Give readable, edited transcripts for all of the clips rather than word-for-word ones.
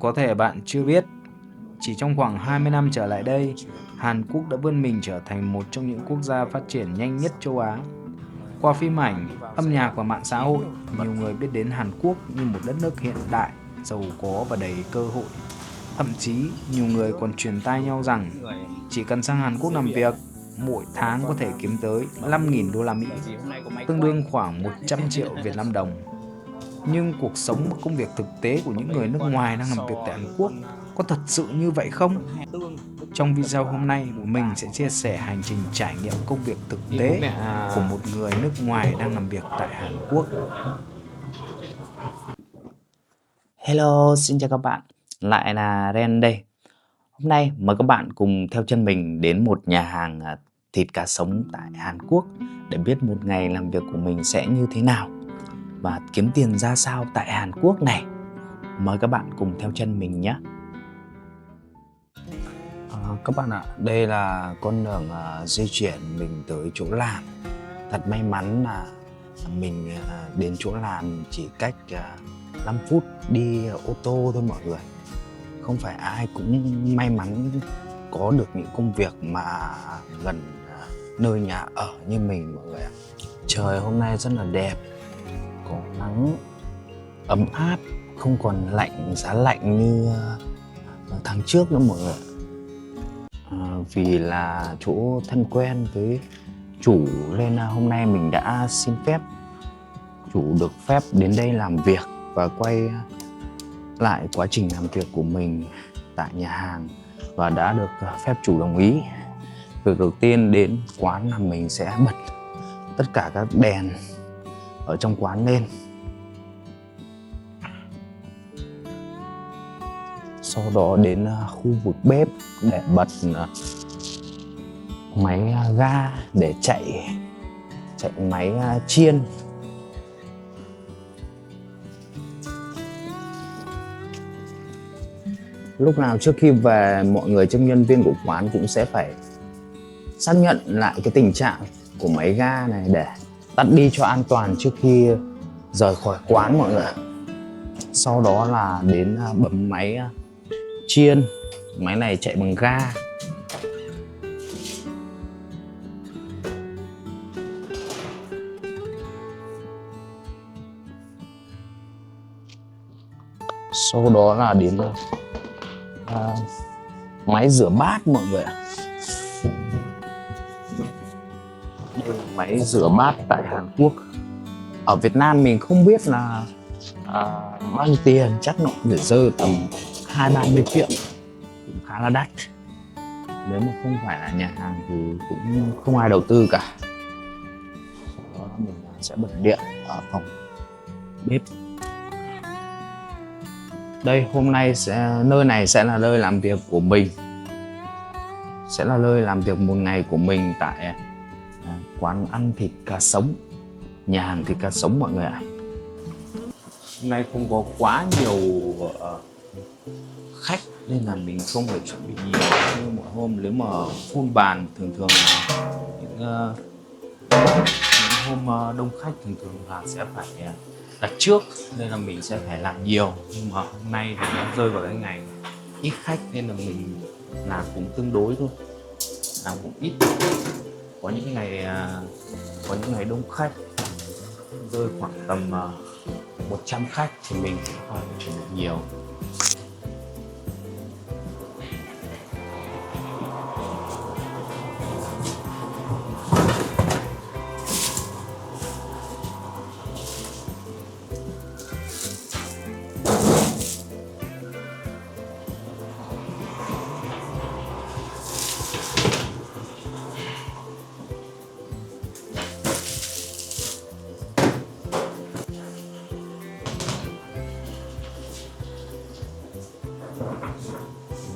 Có thể bạn chưa biết, chỉ trong khoảng 20 năm trở lại đây, Hàn Quốc đã vươn mình trở thành một trong những quốc gia phát triển nhanh nhất châu Á. Qua phim ảnh, âm nhạc và mạng xã hội, nhiều người biết đến Hàn Quốc như một đất nước hiện đại, giàu có và đầy cơ hội. Thậm chí, nhiều người còn truyền tai nhau rằng chỉ cần sang Hàn Quốc làm việc, mỗi tháng có thể kiếm tới 5.000 đô la Mỹ, tương đương khoảng 100 triệu Việt Nam đồng. Nhưng cuộc sống và công việc thực tế của những người nước ngoài đang làm việc tại Hàn Quốc có thật sự như vậy không? Trong video hôm nay, mình sẽ chia sẻ hành trình trải nghiệm công việc thực tế của một người nước ngoài đang làm việc tại Hàn Quốc. Hello, xin chào các bạn, lại là Ren đây. Hôm nay mời các bạn cùng theo chân mình đến một nhà hàng thịt cá sống tại Hàn Quốc để biết một ngày làm việc của mình sẽ như thế nào và kiếm tiền ra sao tại Hàn Quốc này. Mời các bạn cùng theo chân mình nhé. Các bạn ạ, đây là con đường di chuyển mình tới chỗ làm. Thật may mắn là mình đến chỗ làm chỉ cách 5 phút đi ô tô thôi mọi người. Không phải ai cũng may mắn có được những công việc mà gần nơi nhà ở như mình mọi người ạ. Trời hôm nay rất là đẹp, có nắng ấm áp, không còn lạnh giá lạnh như tháng trước nữa mọi người. Vì là chỗ thân quen với chủ nên hôm nay mình đã xin phép chủ được phép đến đây làm việc và quay lại quá trình làm việc của mình tại nhà hàng và đã được phép chủ đồng ý. Việc đầu tiên đến quán là mình sẽ bật tất cả các đèn ở trong quán lên. Sau đó đến khu vực bếp để bật máy ga để chạy máy chiên. Lúc nào trước khi về, mọi người trong nhân viên của quán cũng sẽ phải xác nhận lại cái tình trạng của máy ga này để tắt đi cho an toàn trước khi rời khỏi quán mọi người. Sau đó là đến bấm máy chiên. Máy này chạy bằng ga. Sau đó là đến máy rửa bát mọi người ạ. Đây là máy rửa bát tại Hàn Quốc. Ở Việt Nam mình không biết là bao nhiêu tiền, chắc nó phải rơi tầm 20-30 triệu, cũng khá là đắt. Nếu mà không phải là nhà hàng thì cũng không ai đầu tư cả. Sau đó mình sẽ bật điện ở phòng bếp. Đây, hôm nay nơi này sẽ là nơi làm việc của mình. Sẽ là nơi làm việc một ngày của mình tại quán ăn thịt cá sống, nhà hàng thịt cá sống mọi người ạ. Hôm nay không có quá nhiều khách nên là mình không phải chuẩn bị nhiều như mỗi hôm. Nếu mà full bàn thường là những hôm đông khách thường là sẽ phải đặt trước, nên là mình sẽ phải làm nhiều. Nhưng mà hôm nay thì nó rơi vào cái ngày ít khách nên là mình làm cũng tương đối thôi, làm cũng ít. Có những ngày đông khách rơi khoảng tầm 100 khách thì mình cũng phải chuẩn bị nhiều.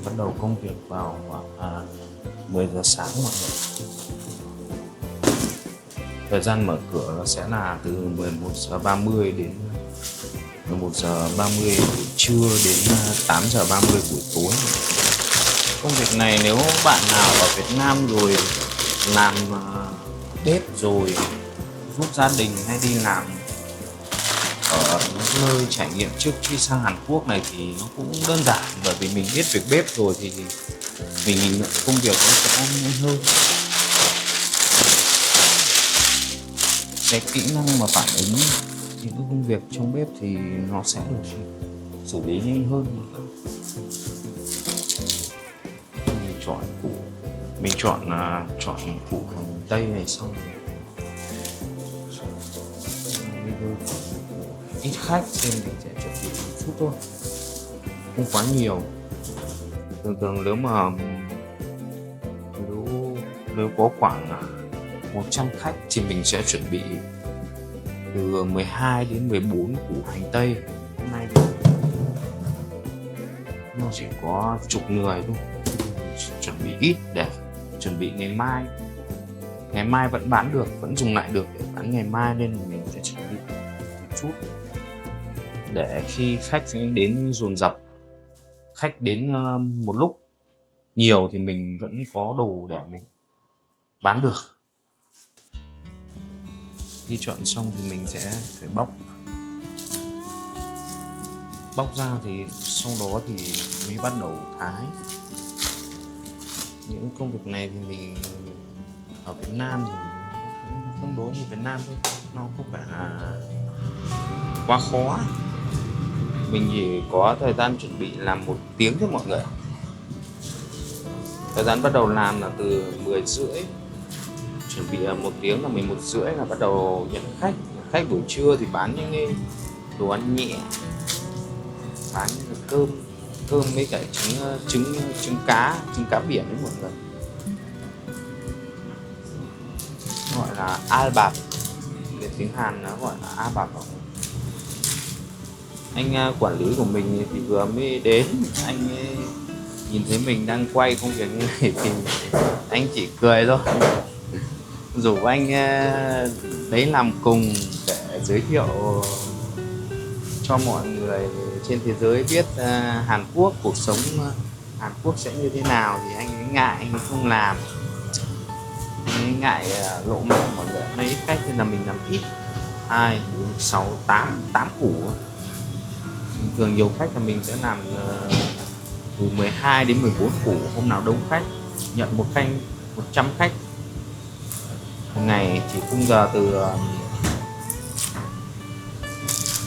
Bắt đầu công việc vào khoảng 10 giờ sáng mọi người. Thời gian mở cửa nó sẽ là từ 11 giờ 30 đến 11 giờ 30 buổi trưa đến 8 giờ 30 buổi tối. Công việc này nếu bạn nào ở Việt Nam rồi làm bếp rồi giúp gia đình hay đi làm ở những nơi trải nghiệm trước khi sang Hàn Quốc này thì nó cũng đơn giản, bởi vì mình biết việc bếp rồi thì mình nhìn nhận công việc nó sẽ nhanh hơn. Cái kỹ năng mà phản ứng những công việc trong bếp thì nó sẽ được xử lý nhanh hơn. Mình chọn củ, mình chọn củ hành tây này xong ít khách nên mình sẽ chuẩn bị một chút thôi, không quá nhiều. Thường nếu có khoảng 100 khách thì mình sẽ chuẩn bị từ 12 đến 14 củ hành tây. Hôm nay nó chỉ có chục người thôi, chuẩn bị ít để chuẩn bị ngày mai. Ngày mai vẫn bán được, vẫn dùng lại được để bán ngày mai, nên mình sẽ chuẩn bị một chút để khi khách đến dồn dập, khách đến một lúc nhiều thì mình vẫn có đồ để mình bán được. Khi chọn xong thì mình sẽ phải bóc ra, thì sau đó thì mới bắt đầu thái. Những công việc này thì mình ở Việt Nam thì cũng tương đối như Việt Nam thôi, nó không phải là quá khó. Mình chỉ có thời gian chuẩn bị làm 1 tiếng cho mọi người. Thời gian bắt đầu làm là từ 10:30, chuẩn bị 1 tiếng là 11:30 là bắt đầu nhận khách. Khách buổi trưa thì bán những đồ ăn nhẹ, bán cơm với cả trứng cá biển đấy mọi người, gọi là al bạc, về tiếng Hàn nó gọi là al bạc. Anh quản lý của mình thì vừa mới đến, anh ấy nhìn thấy mình đang quay công việc như này thì anh chỉ cười thôi, rủ anh đấy làm cùng để giới thiệu cho mọi người trên thế giới biết Hàn Quốc, cuộc sống Hàn Quốc sẽ như thế nào. Thì anh ấy ngại, anh ấy không làm, anh ấy ngại lộ mặt mọi người. Mấy ít cách nên là mình làm ít, 2, 4, 6, 8 củ. Thường nhiều khách là mình sẽ làm từ 12 đến 14 củ. Hôm nào đông khách nhận 100 khách một ngày, chỉ khung giờ từ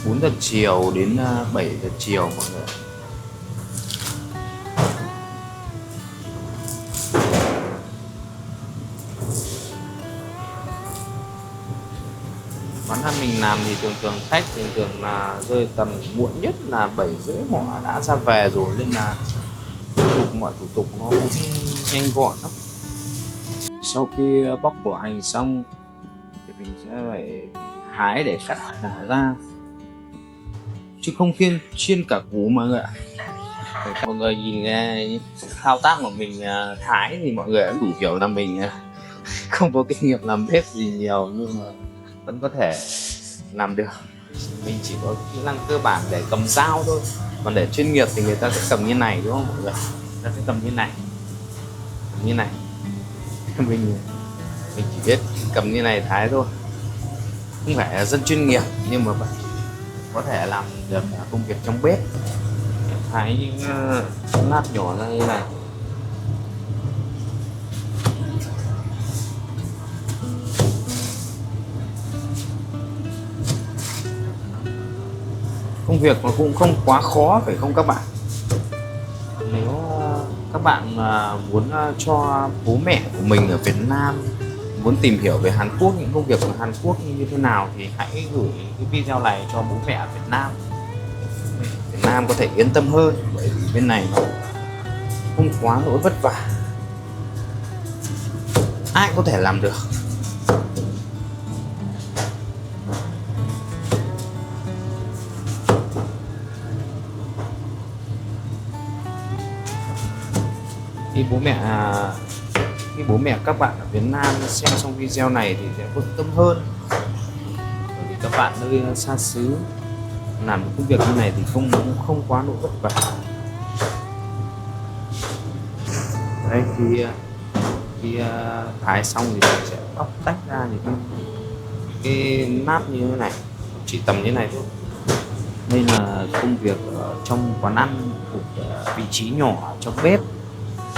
4 giờ chiều đến 7 giờ chiều mọi người. Quán ăn mình làm thì thường khách thường là rơi tầm muộn nhất là 7:30 họ đã ra về rồi, nên là mọi thủ tục nó cũng nhanh gọn lắm. Sau khi bóc vỏ hành xong thì mình sẽ phải hái để cắt vỏ ra, chứ không chiên cả củ mọi người ạ. Mọi người nhìn cái thao tác của mình thái thì mọi người đã đủ hiểu là mình không có kinh nghiệm làm bếp gì nhiều, nhưng mà vẫn có thể làm được. Mình chỉ có kỹ năng cơ bản để cầm dao thôi, còn để chuyên nghiệp thì người ta sẽ cầm như này, đúng không mọi người? Người ta sẽ cầm như này, mình chỉ biết cầm như này thái thôi, không phải là dân chuyên nghiệp nhưng mà vẫn có thể làm được công việc trong bếp. Thái những lát nhỏ ra như này. Công việc nó cũng không quá khó phải không các bạn? Nếu các bạn muốn cho bố mẹ của mình ở Việt Nam muốn tìm hiểu về Hàn Quốc, những công việc của Hàn Quốc như thế nào, thì hãy gửi cái video này cho bố mẹ ở Việt Nam. Việt Nam có thể yên tâm hơn, bởi vì bên này nó không quá nỗi vất vả, ai có thể làm được. Khi bố mẹ các bạn ở Việt Nam xem xong video này thì sẽ yên tâm hơn, bởi vì các bạn nơi xa xứ làm công việc như này thì không quá nỗi vất vả. Đây, khi thái xong thì mình sẽ bóc tách ra những cái nát như thế này, chỉ tầm như này thôi. Đây là công việc ở trong quán ăn, một vị trí nhỏ trong bếp.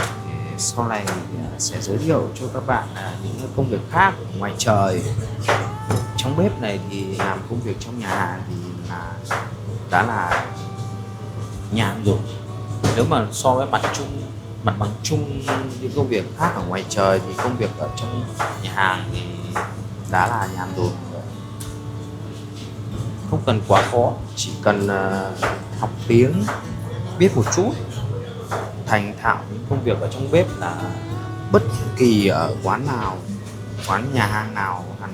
Thì sau này mình sẽ giới thiệu cho các bạn những công việc khác ở ngoài trời. Trong bếp này thì làm công việc trong nhà hàng thì là đã là nhàn rồi. Nếu mà so với mặt bằng chung những công việc khác ở ngoài trời thì công việc ở trong nhà hàng thì đã là nhàn rồi. Không cần quá khó, chỉ cần học tiếng, biết một chút, thành thạo những công việc ở trong bếp là bất kỳ ở quán nào, quán nhà hàng nào ở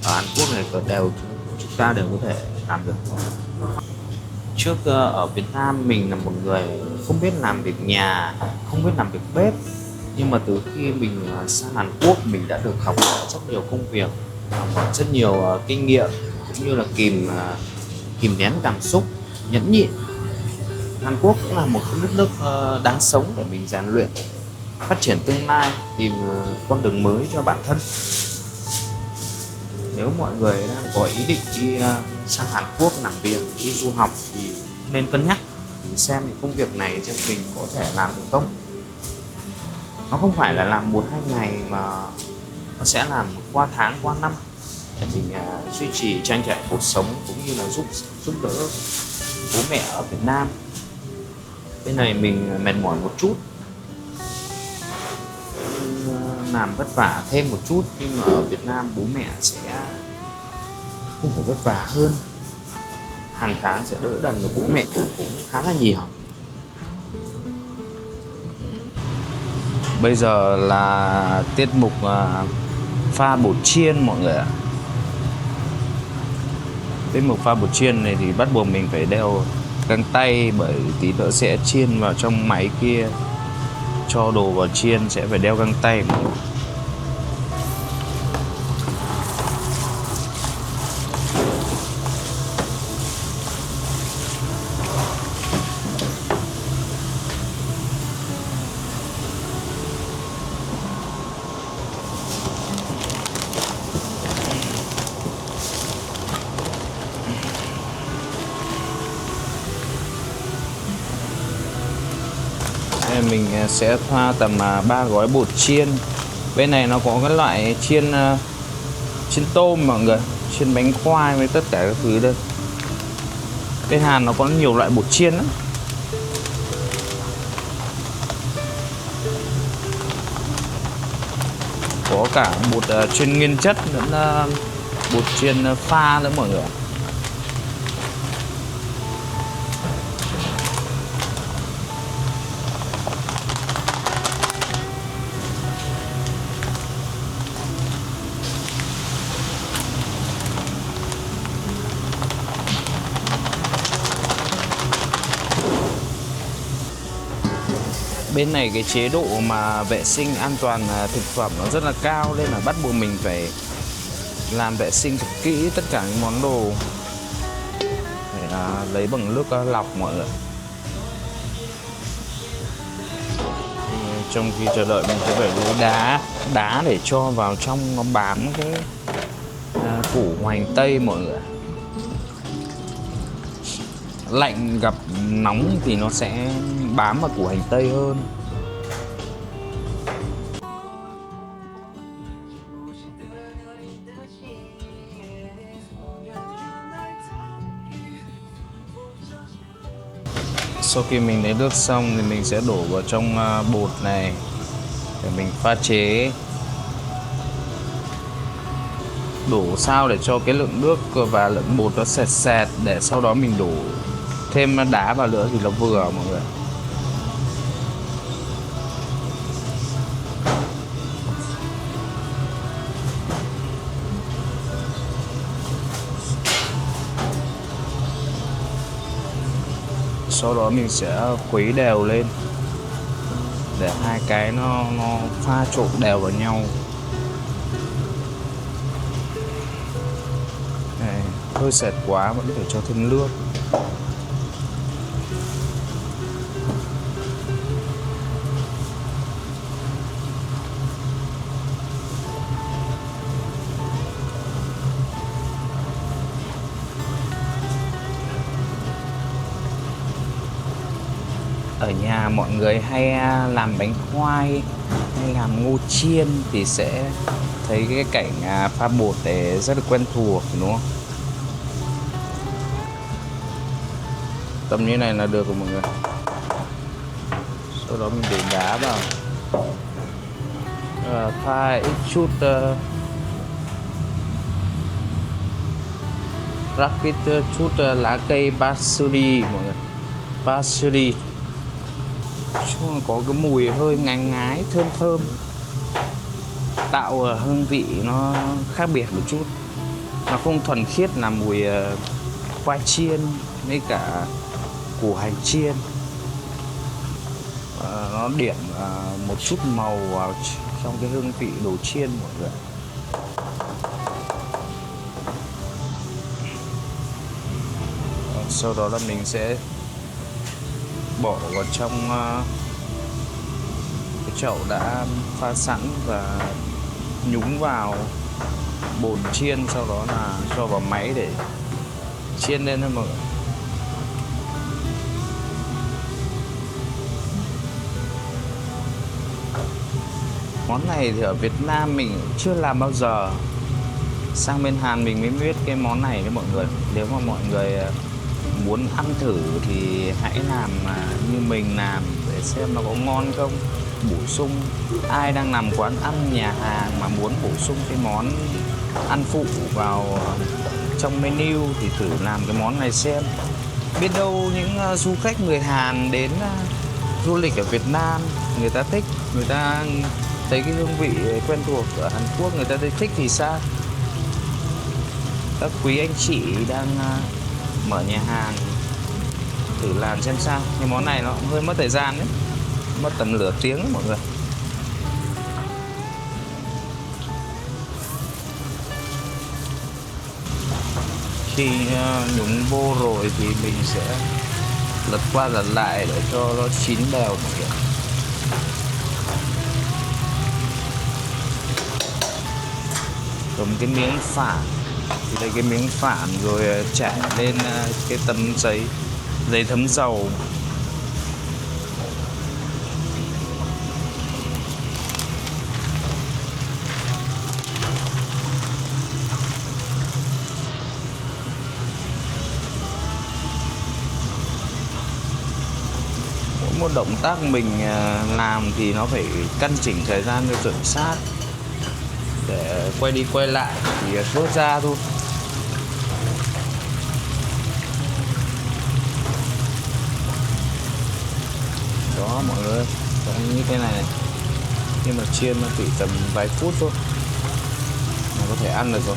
Hàn Quốc này chúng ta đều có thể làm được. Trước ở Việt Nam mình là một người không biết làm việc nhà, không biết làm việc bếp, nhưng mà từ khi mình sang Hàn Quốc mình đã được học hỏi rất nhiều công việc, học hỏi rất nhiều kinh nghiệm, cũng như là kìm nén cảm xúc, nhẫn nhịn. Hàn Quốc cũng là một đất nước đáng sống để mình rèn luyện, phát triển tương lai, tìm con đường mới cho bản thân. Nếu mọi người đang có ý định đi sang Hàn Quốc làm việc, đi du học thì nên cân nhắc xem những công việc này cho mình có thể làm được không. Nó không phải là làm 1-2 ngày mà nó sẽ làm qua tháng, qua năm để mình duy trì trang trải cuộc sống, cũng như là giúp đỡ bố mẹ ở Việt Nam. Bên này mình mệt mỏi một chút, làm vất vả thêm một chút, nhưng mà ở Việt Nam bố mẹ sẽ không phải vất vả hơn, hàng tháng sẽ đỡ đần của bố mẹ cũng khá là nhiều. Bây giờ là tiết mục pha bột chiên mọi người ạ. Tiết mục pha bột chiên này thì bắt buộc mình phải đeo găng tay, bởi tí nữa sẽ chiên vào trong máy kia, cho đồ vào chiên sẽ phải đeo găng tay mọi người. Mình sẽ pha tầm 3 gói bột chiên. Bên này nó có cái loại chiên tôm mọi người, chiên bánh khoai với tất cả các thứ đây. Bên Hàn nó có nhiều loại bột chiên lắm. Có cả bột chiên nguyên chất lẫn bột chiên pha nữa mọi người. Bên này cái chế độ mà vệ sinh an toàn thực phẩm nó rất là cao, nên là bắt buộc mình phải làm vệ sinh thật kỹ tất cả những món đồ để lấy bằng nước lọc mọi người. Trong khi chờ đợi mình sẽ phải lấy đá để cho vào trong, nó bám cái củ hành tây mọi người. Lạnh gặp nóng thì nó sẽ bám vào củ hành tây hơn. Sau khi mình lấy nước xong thì mình sẽ đổ vào trong bột này để mình pha chế. Đổ sao để cho cái lượng nước và lượng bột nó sệt sệt, để sau đó mình đổ thêm đá vào nữa thì nó vừa mọi người. Sau đó mình sẽ khuấy đều lên để hai cái nó pha trộn đều vào nhau. Này, hơi sệt quá vẫn phải cho thêm nước. ở nhà mọi người hay làm bánh khoai hay làm ngô chiên thì sẽ thấy cái cảnh pha bột để rất là quen thuộc, đúng không? Tầm như này là được rồi mọi người. Sau đó mình để đá vào, pha ít chút rắc ít chút lá cây parsley mọi người. Parsley chung là có cái mùi hơi ngái ngái thơm thơm, tạo hương vị nó khác biệt một chút, nó không thuần khiết là mùi khoai chiên với cả củ hành chiên. Nó điểm một chút màu vào trong cái hương vị đồ chiên mọi người. Sau đó là mình sẽ bỏ vào trong cái chậu đã pha sẵn và nhúng vào bồn chiên, sau đó là cho vào máy để chiên lên thôi mọi người. Món này thì ở Việt Nam mình chưa làm bao giờ, sang bên Hàn mình mới biết cái món này đấy mọi người. Nếu mà mọi người muốn ăn thử thì hãy làm như mình làm để xem nó có ngon không. Bổ sung, ai đang làm quán ăn nhà hàng mà muốn bổ sung cái món ăn phụ vào trong menu thì thử làm cái món này xem. Biết đâu những du khách người Hàn đến du lịch ở Việt Nam, người ta thích, người ta thấy cái hương vị quen thuộc ở Hàn Quốc, người ta thấy thích thì sao? Các quý anh chị đang mở nhà hàng thử làm xem sao. Nhưng món này nó cũng hơi mất thời gian đấy, mất tầm nửa tiếng đấy mọi người. Khi nhúng vô rồi thì mình sẽ lật qua lật lại để cho nó chín đều mọi người. Cầm cái miếng phản thì lấy cái miếng phản rồi trải lên cái tấm giấy thấm dầu. Mỗi một động tác mình làm thì nó phải căn chỉnh thời gian cho chuẩn xác, để quay đi quay lại thì rút ra thôi. Đó mọi người, như thế này, nhưng mà chiên nó chỉ tầm vài phút thôi là có thể ăn được rồi.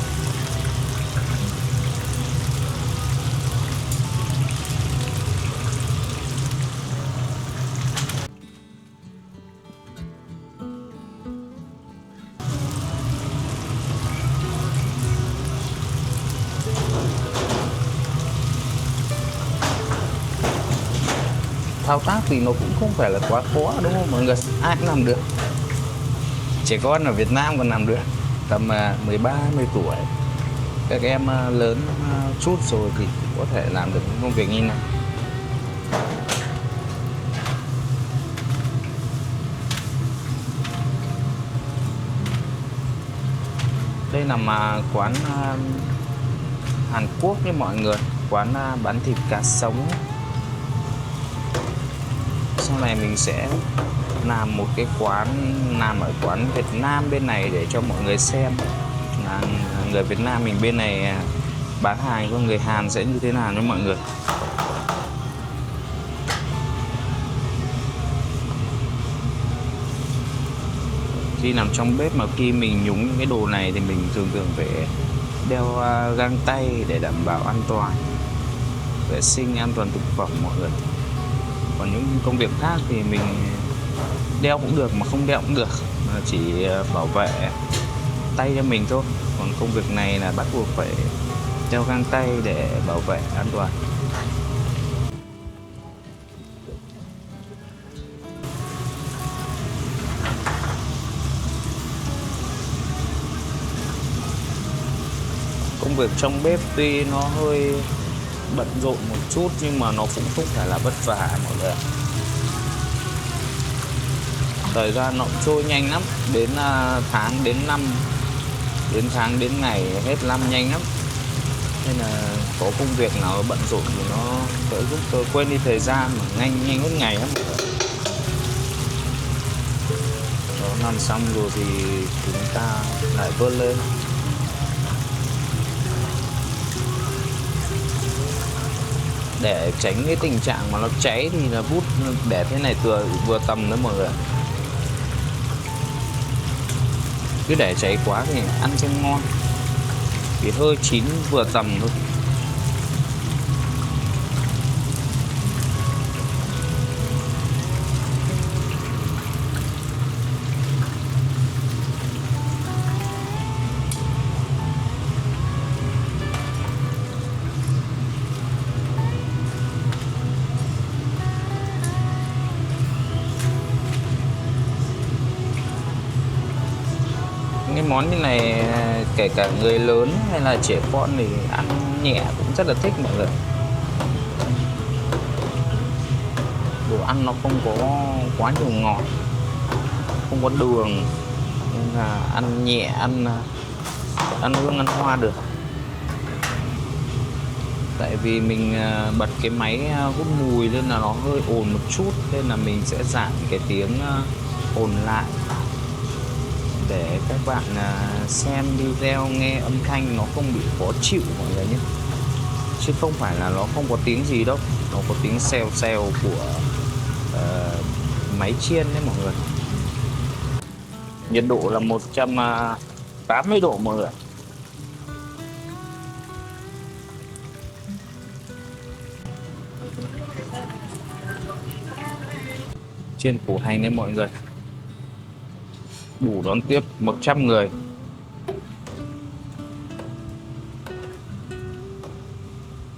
Thao tác thì nó cũng không phải là quá khó đúng không mọi người, ai cũng làm được. Trẻ con ở Việt Nam còn làm được, tầm 13-20 tuổi. Các em lớn chút rồi thì có thể làm được những công việc như này. Đây là quán Hàn Quốc nha mọi người, quán bán thịt cá sống. Sau này mình sẽ làm một cái quán làm ở quán Việt Nam bên này để cho mọi người xem là người Việt Nam mình bên này bán hàng cho người Hàn sẽ như thế nào với mọi người. Khi nằm trong bếp mà khi mình nhúng những cái đồ này thì mình thường phải đeo găng tay để đảm bảo an toàn, vệ sinh an toàn thực phẩm mọi người. Còn những công việc khác thì mình đeo cũng được mà không đeo cũng được, mà chỉ bảo vệ tay cho mình thôi. Còn công việc này là bắt buộc phải đeo găng tay để bảo vệ an toàn. Công việc trong bếp tuy nó hơi bận rộn một chút nhưng mà nó cũng không phải là vất vả mọi người. Thời gian nó trôi nhanh lắm, đến tháng đến năm, đến tháng đến ngày hết năm nhanh lắm. Nên là có công việc nào bận rộn thì nó sẽ giúp tôi quên đi thời gian mà nhanh nhanh hết ngày lắm. Đó, làm xong rồi thì chúng ta lại vớt lên. Để tránh cái tình trạng mà nó cháy thì là vút để thế này vừa tầm đấy mọi người. Cứ để cháy quá thì ăn không ngon, vì hơi chín vừa tầm thôi. Cái món như này kể cả người lớn hay là trẻ con thì ăn nhẹ cũng rất là thích mọi người. Đồ ăn nó không có quá nhiều ngọt, không có đường, nên là ăn nhẹ, ăn hương ăn hoa được. Tại vì mình bật cái máy hút mùi nên là nó hơi ồn một chút, nên là mình sẽ giảm cái tiếng ồn lại để các bạn xem video nghe âm thanh nó không bị khó chịu mọi người nhé. Chứ không phải là nó không có tiếng gì đâu, nó có tiếng xèo xèo của máy chiên đấy mọi người. Nhiệt độ là 180 độ mọi người. Chiên củ hành đấy mọi người, đủ đón tiếp 100 người.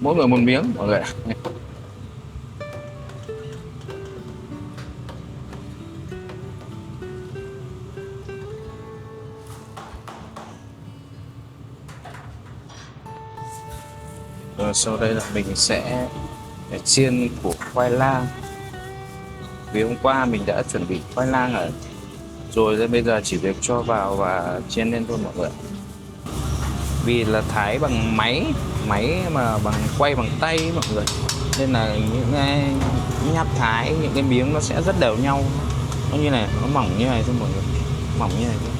Mỗi người một miếng mọi người. Rồi sau đây là mình sẽ chiên củ khoai lang. Vì hôm qua mình đã chuẩn bị khoai lang rồi, nên bây giờ chỉ việc cho vào và chiên lên thôi mọi người. Vì là thái bằng máy mà quay bằng tay mọi người, nên là những cái nhát thái, những cái miếng nó sẽ rất đều nhau. Nó như này, nó mỏng như này thôi mọi người, mỏng như này thôi,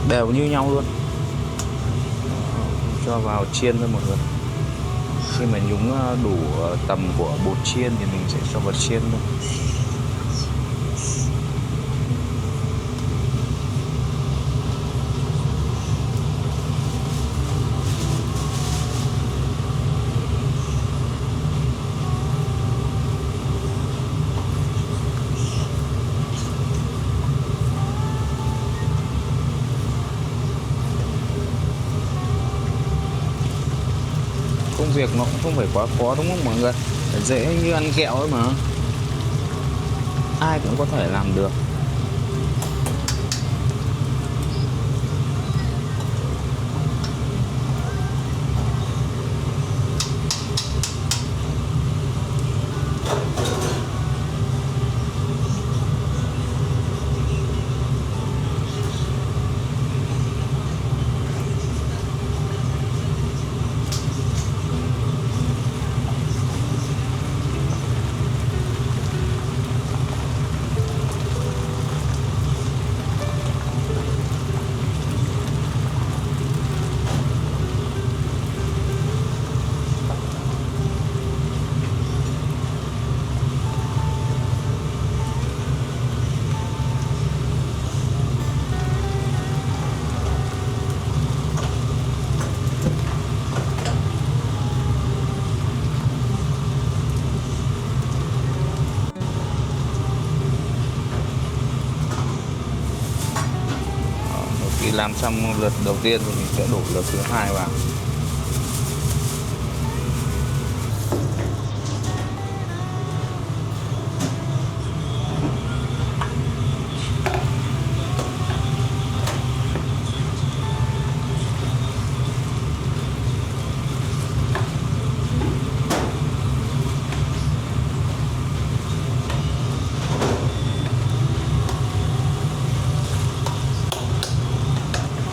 đều như nhau luôn. Cho vào chiên thôi mọi người. Khi mà nhúng đủ tầm của bột chiên thì mình sẽ cho vào chiên thôi. Công việc nó cũng không phải quá khó đúng không mọi người, dễ như ăn kẹo ấy mà, ai cũng có thể làm được. Khi làm xong lượt đầu tiên thì mình sẽ đổ lượt thứ hai vào.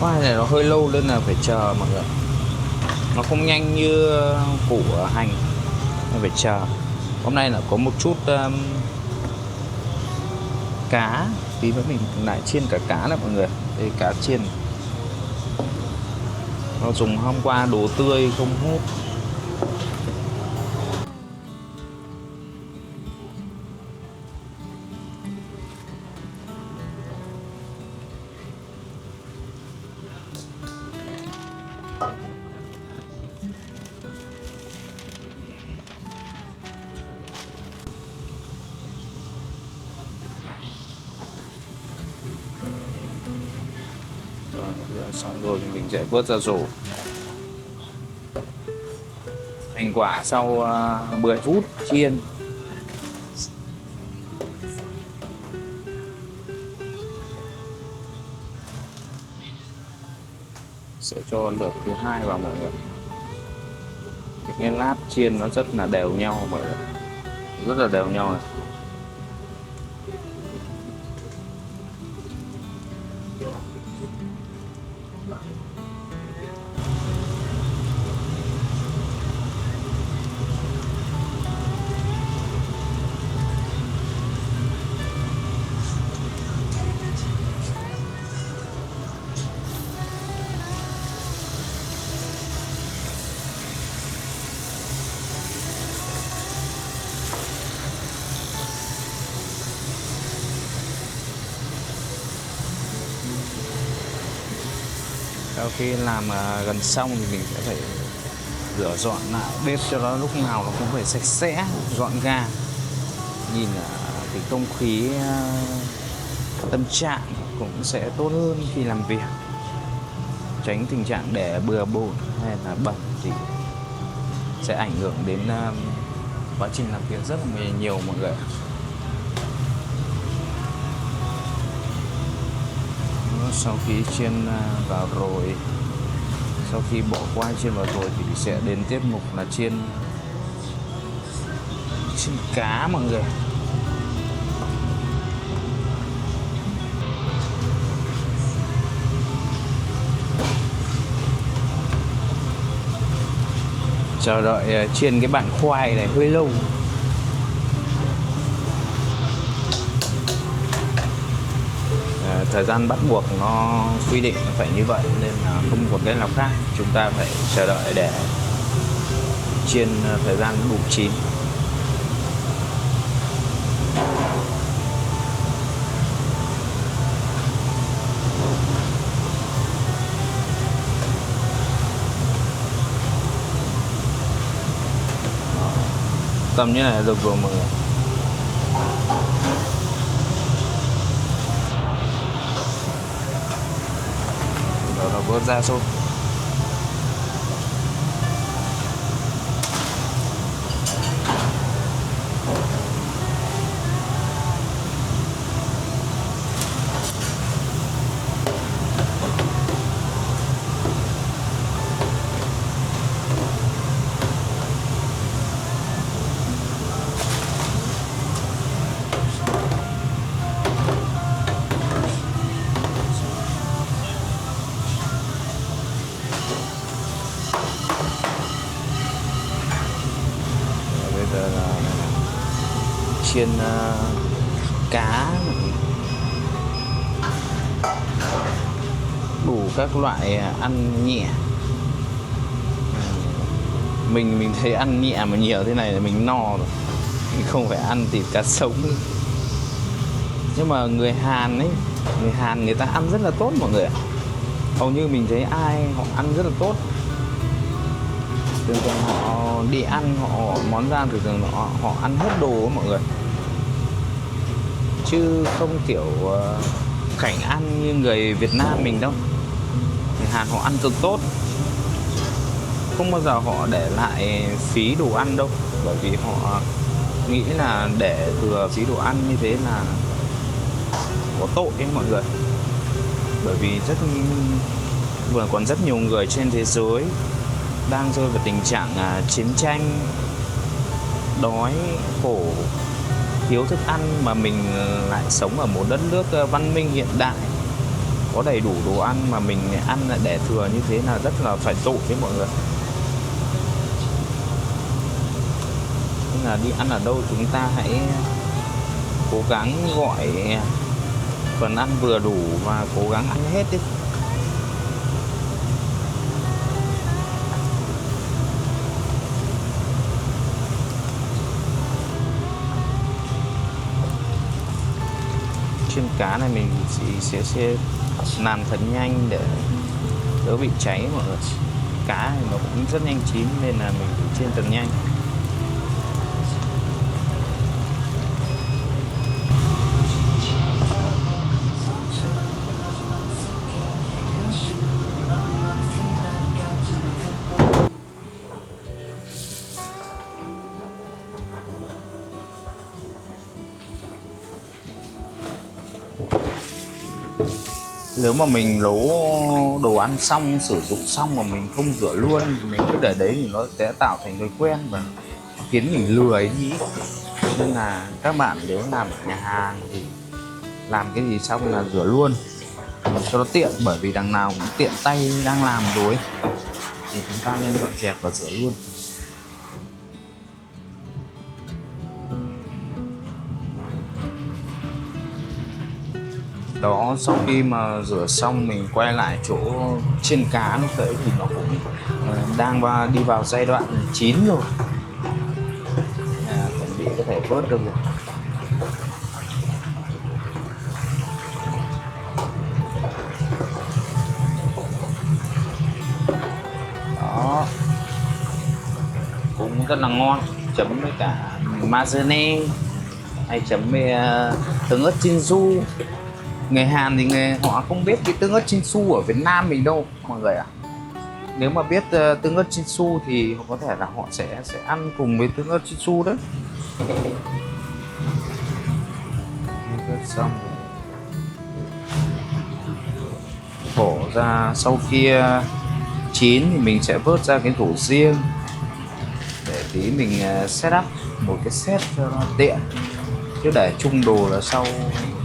khoai này nó hơi lâu nên là phải chờ mọi người. Nó không nhanh như củ hành nên phải chờ. Hôm nay là có một chút cá, tí nữa mình lại chiên cả cá này mọi người. Đây cá chiên. Nó dùng hôm qua đồ tươi không hết. Xong rồi mình sẽ vớt ra rổ. Thành quả sau 10 phút chiên. Sẽ cho lửa thứ hai vào mọi người. Cái lát chiên nó rất là đều nhau mọi người, rất là đều nhau này. Sau khi làm gần xong thì mình sẽ phải rửa dọn lại bếp cho nó lúc nào nó cũng phải sạch sẽ, gọn gàng. Nhìn cái không khí, tâm trạng cũng sẽ tốt hơn khi làm việc. Tránh tình trạng để bừa bộn hay là bẩn thì sẽ ảnh hưởng đến quá trình làm việc rất là nhiều mọi người. Sau khi chiên vào rồi, sau khi bỏ qua chiên vào rồi thì sẽ đến tiếp mục là chiên cá mọi người. Chờ đợi chiên cái bản khoai này hơi lâu. Thời gian bắt buộc nó quy định nó phải như vậy nên là không còn cách nào khác, chúng ta phải chờ đợi để chiên thời gian đủ chín. Tầm như này là được rồi mọi người. Nó vớt ra thôi. Chiên cá đủ các loại ăn nhẹ. Mình thấy ăn nhẹ mà nhiều thế này là mình no rồi, mình không phải ăn thịt cá sống nữa. Nhưng mà người Hàn ấy, người Hàn người ta ăn rất là tốt mọi người ạ. Hầu như mình thấy ai họ ăn rất là tốt. Thường thường họ đi ăn, họ món ra thường họ ăn hết đồ mọi người, chứ không kiểu cảnh ăn như người Việt Nam mình đâu. Người Hàn họ ăn cực tốt, không bao giờ họ để lại phí đồ ăn đâu, bởi vì họ nghĩ là để thừa phí đồ ăn như thế là có tội ấy mọi người. Bởi vì còn rất nhiều người trên thế giới đang rơi vào tình trạng chiến tranh, đói khổ, thiếu thức ăn, mà mình lại sống ở một đất nước văn minh hiện đại. có đầy đủ đồ ăn mà mình ăn lại để thừa như thế là rất là phải tội đấy mọi người. Nên là đi ăn ở đâu chúng ta hãy cố gắng gọi phần ăn vừa đủ và cố gắng ăn hết đi. Trên cá này mình chỉ sẽ làm thật nhanh để đỡ bị cháy mọi người. Cá này nó cũng rất nhanh chín nên là mình phải chiên thật nhanh. Nếu mà mình nấu đồ ăn xong, sử dụng xong mà mình không rửa luôn, mình cứ để đấy thì nó sẽ tạo thành thói quen và khiến mình lười đi. Nên là các bạn nếu làm ở nhà hàng thì làm cái gì xong là rửa luôn cho nó tiện, bởi vì đằng nào cũng tiện tay đang làm rồi thì chúng ta nên dọn dẹp và rửa luôn. Đó, sau khi mà rửa xong mình quay lại chỗ chiên cá lúc đấy thì nó cũng đang đi vào giai đoạn chín rồi, chuẩn bị có thể vớt được rồi. Đó, cũng rất là ngon, chấm với cả mayonnaise hay chấm với tương ớt Chinsu. Người Hàn thì họ không biết cái tương ớt Chinsu ở Việt Nam mình đâu mọi người ạ. Nếu mà biết tương ớt Chinsu thì có thể là họ sẽ ăn cùng với tương ớt Chinsu đấy. Xong thổ ra, sau khi chín thì mình sẽ vớt ra cái thổ riêng để tí mình set up một cái set cho nó tiện, chứ để chung đồ là sau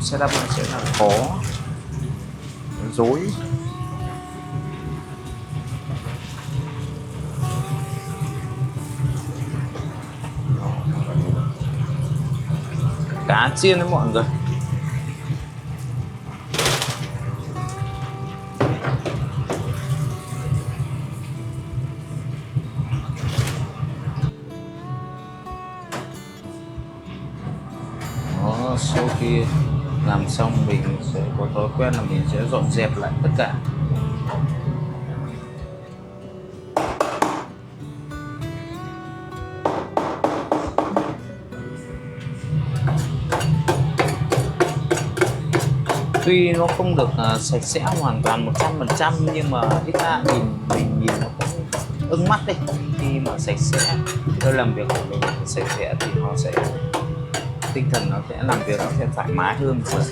setup nó sẽ là khó rối. Cá chiên đấy mọi người. Đó, sau khi làm xong mình sẽ có thói quen là mình sẽ dọn dẹp lại tất cả. Tuy nó không được sạch sẽ hoàn toàn 100% nhưng mà ít ra mình nhìn nó cũng ưng mắt đi. Khi mà sạch sẽ, nơi làm việc của mình sạch sẽ thì nó sẽ tinh thần nó sẽ làm việc nó sẽ thoải mái hơn rồi.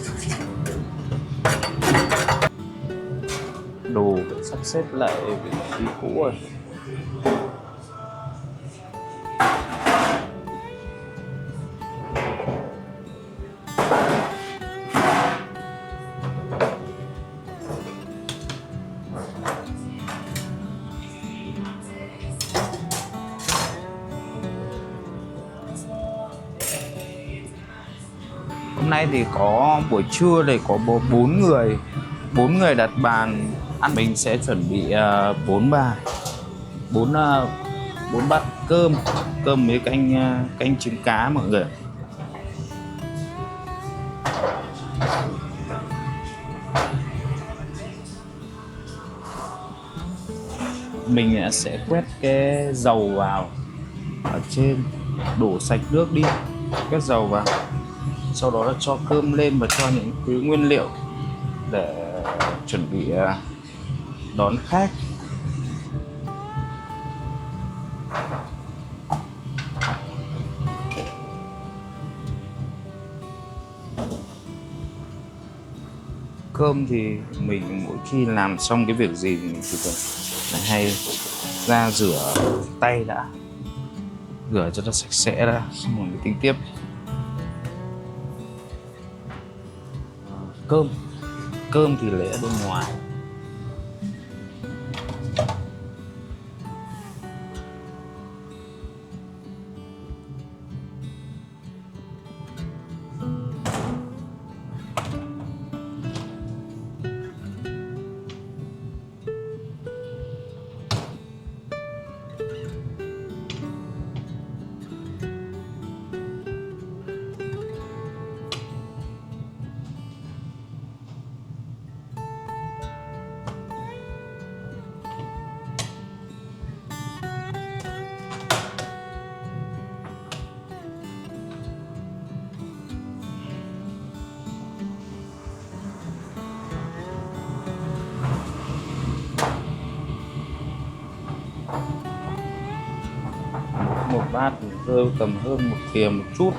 Đồ phải sắp xếp lại vị trí cũ rồi. Hôm nay thì có buổi trưa này có 4 người đặt bàn ăn. Mình sẽ chuẩn bị 4 bát cơm với canh trứng cá mọi người. Mình sẽ quét cái dầu vào ở trên, đổ sạch nước đi, quét dầu vào, sau đó là cho cơm lên và cho những thứ nguyên liệu để chuẩn bị đón khách. Cơm thì mình mỗi khi làm xong cái việc gì thì mình chỉ cần hay ra rửa tay đã, rửa cho nó sạch sẽ đã, xong rồi mới tính tiếp. cơm thì lấy ở bên ngoài. Một bát thì rơi tầm hơn 1 thìa một chút,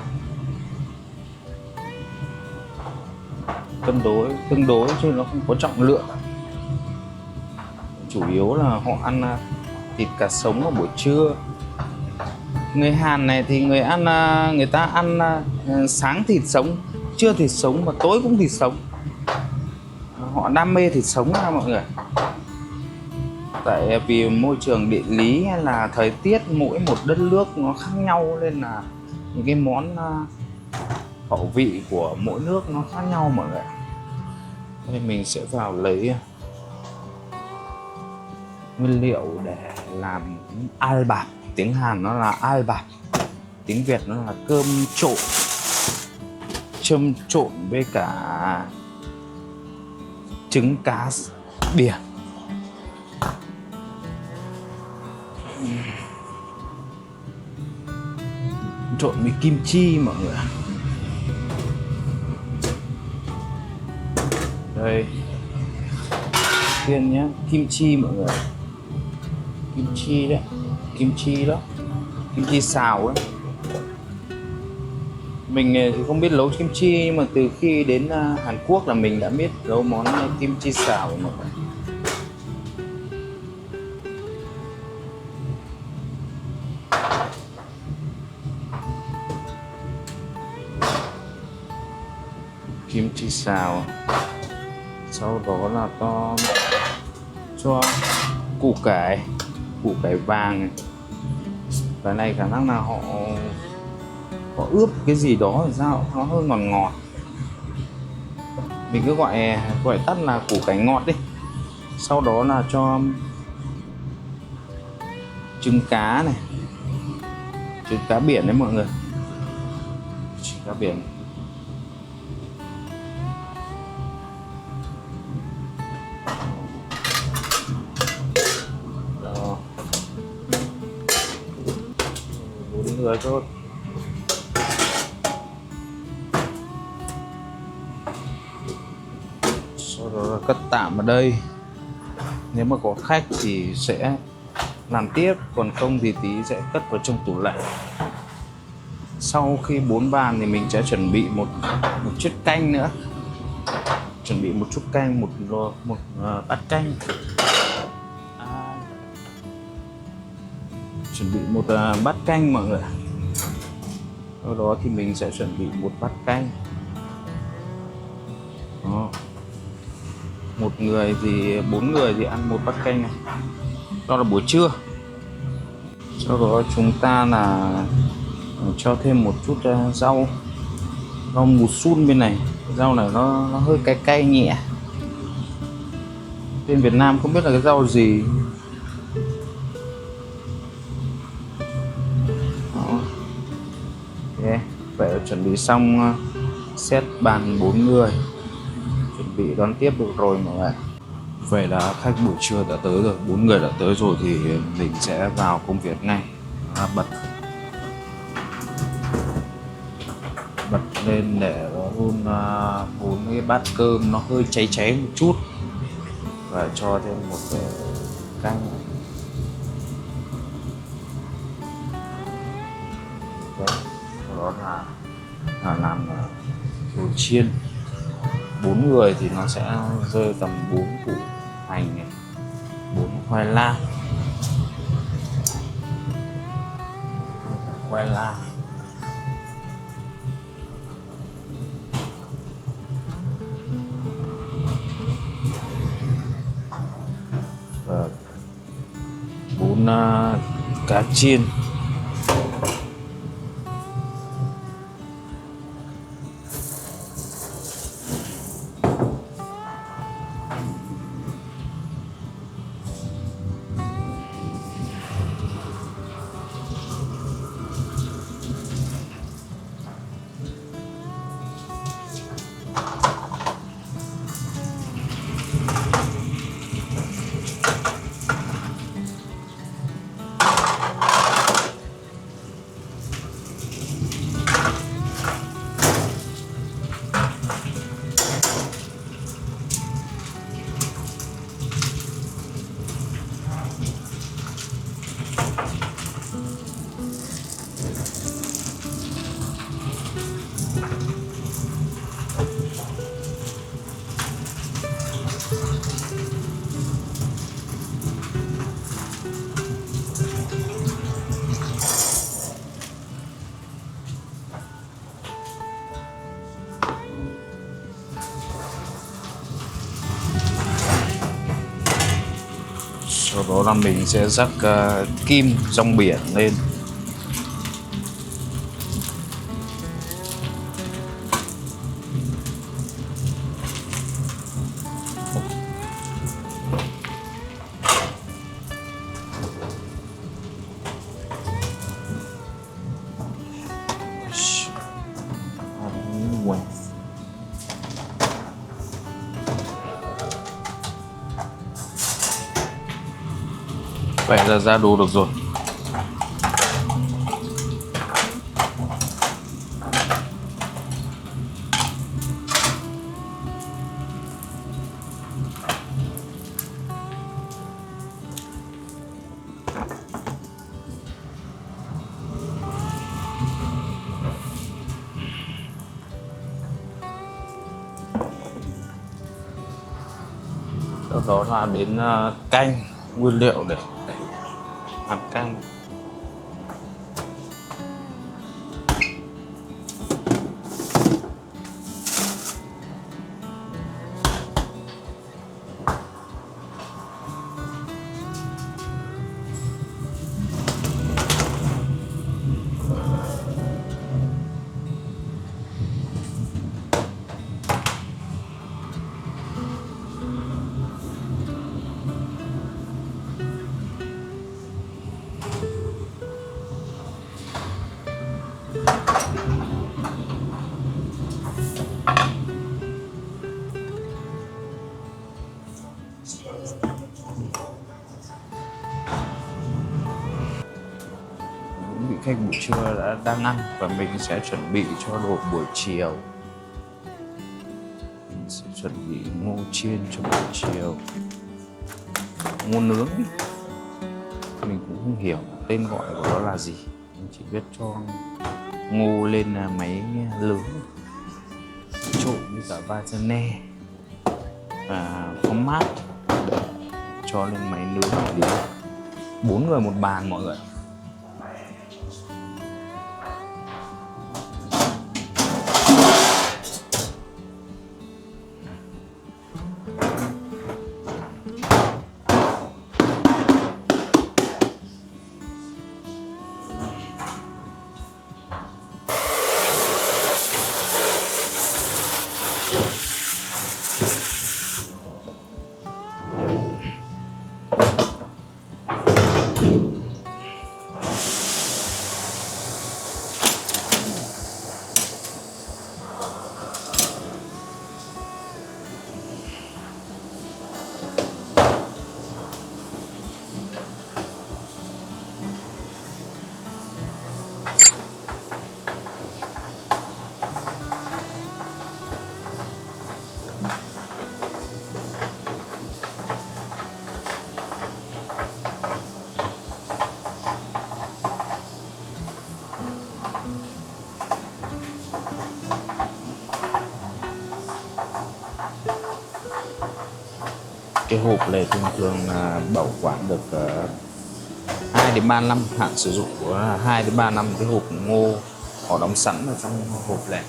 tương đối chứ nó không có trọng lượng. Chủ yếu là họ ăn thịt cá sống vào buổi trưa. Người Hàn này thì người ta ăn sáng thịt sống, trưa thịt sống và tối cũng thịt sống. Họ đam mê thịt sống ra mọi người. Tại vì môi trường địa lý hay là thời tiết mỗi một đất nước nó khác nhau, nên là những cái món khẩu vị của mỗi nước nó khác nhau mọi người. Đây mình sẽ vào lấy nguyên liệu để làm al bạt. Tiếng Hàn nó là al bạt, tiếng Việt nó là cơm trộn, trộn với cả trứng cá biển. Trộn với kim chi mọi người. Đây, tiên nhé, kim chi mọi người. Kim chi đấy, kim chi đó, kim chi xào ấy. Mình thì không biết nấu kim chi, nhưng mà từ khi đến Hàn Quốc là mình đã biết nấu món kim chi xào mọi người. Kim chi xào, sau đó là cho củ cải vàng này. Cái này khả năng là họ ướp cái gì đó thì sao nó hơi ngọt ngọt, mình cứ gọi tắt là củ cải ngọt đi. Sau đó là cho trứng cá này, trứng cá biển đấy mọi người, trứng cá biển. Đó, 4 người thôi. Sau đó là cất tạm ở đây, nếu mà có khách thì sẽ làm tiếp, còn không thì tí sẽ cất vào trong tủ lạnh. Sau khi 4 bàn thì mình sẽ chuẩn bị một chút canh nữa, chuẩn bị một chút canh, một bát canh. Chuẩn bị một bát canh mọi người. Sau đó thì mình sẽ chuẩn bị một bát canh. Đó. 4 người thì ăn một bát canh này. Đó là buổi trưa. Sau đó chúng ta là cho thêm một chút rau mùi sun bên này. Rau này nó hơi cay cay nhẹ. Bên Việt Nam không biết là cái rau gì. Đó. Okay. Vậy là chuẩn bị xong set bàn 4 người, chuẩn bị đón tiếp được rồi mọi người. Vậy là khách buổi trưa đã tới rồi, 4 người đã tới rồi thì mình sẽ vào công việc ngay. Bật lên để hun 4 cái bát cơm nó hơi cháy cháy một chút, và cho thêm một canh. Đấy, đó là làm đồ chiên. 4 người thì nó sẽ rơi tầm 4 củ hành này, 4 khoai lang, món cá chiên. Sau đó là mình sẽ rắc kim rong biển lên. Vậy là ra đồ được rồi. Sau đó là đến canh, nguyên liệu để làm canh. Những vị khách buổi trưa đang ăn và mình sẽ chuẩn bị cho đồ buổi chiều. Mình sẽ chuẩn bị ngô chiên cho buổi chiều, ngô nướng. Mình cũng không hiểu tên gọi của nó là gì, mình chỉ biết cho ngô lên máy nướng trộn với cả vazene và phóng mát để cho lên máy nướng hợp lý. 4 người một bàn mọi người. Cái hộp này thường thường bảo quản được 2 đến 3 năm, hạn sử dụng của 2 đến 3 năm. Cái hộp ngô họ đóng sẵn ở trong hộp này.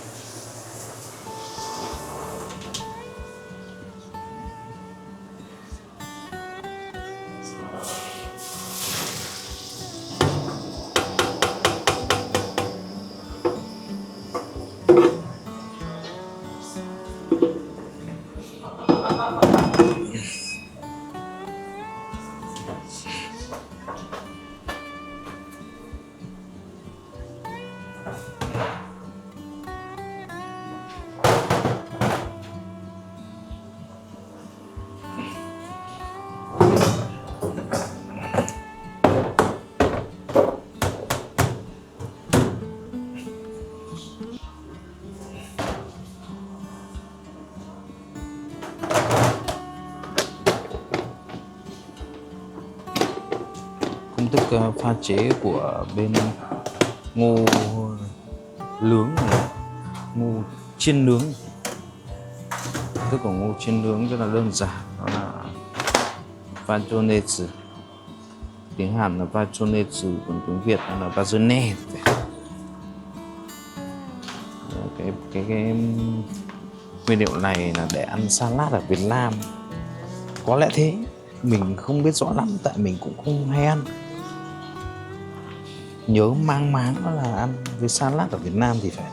công thức pha chế của bên ngô nướng này, ngô chiên nướng. Công thức của ngô chiên nướng rất là đơn giản, đó là Vajonetsu. Tiếng Hàn là Vajonetsu, còn tiếng Việt là Vajonet. Cái nguyên liệu này là để ăn salad ở Việt Nam, có lẽ thế, mình không biết rõ lắm tại mình cũng không hay ăn. Nhớ mang máng đó là ăn với salad ở Việt Nam thì phải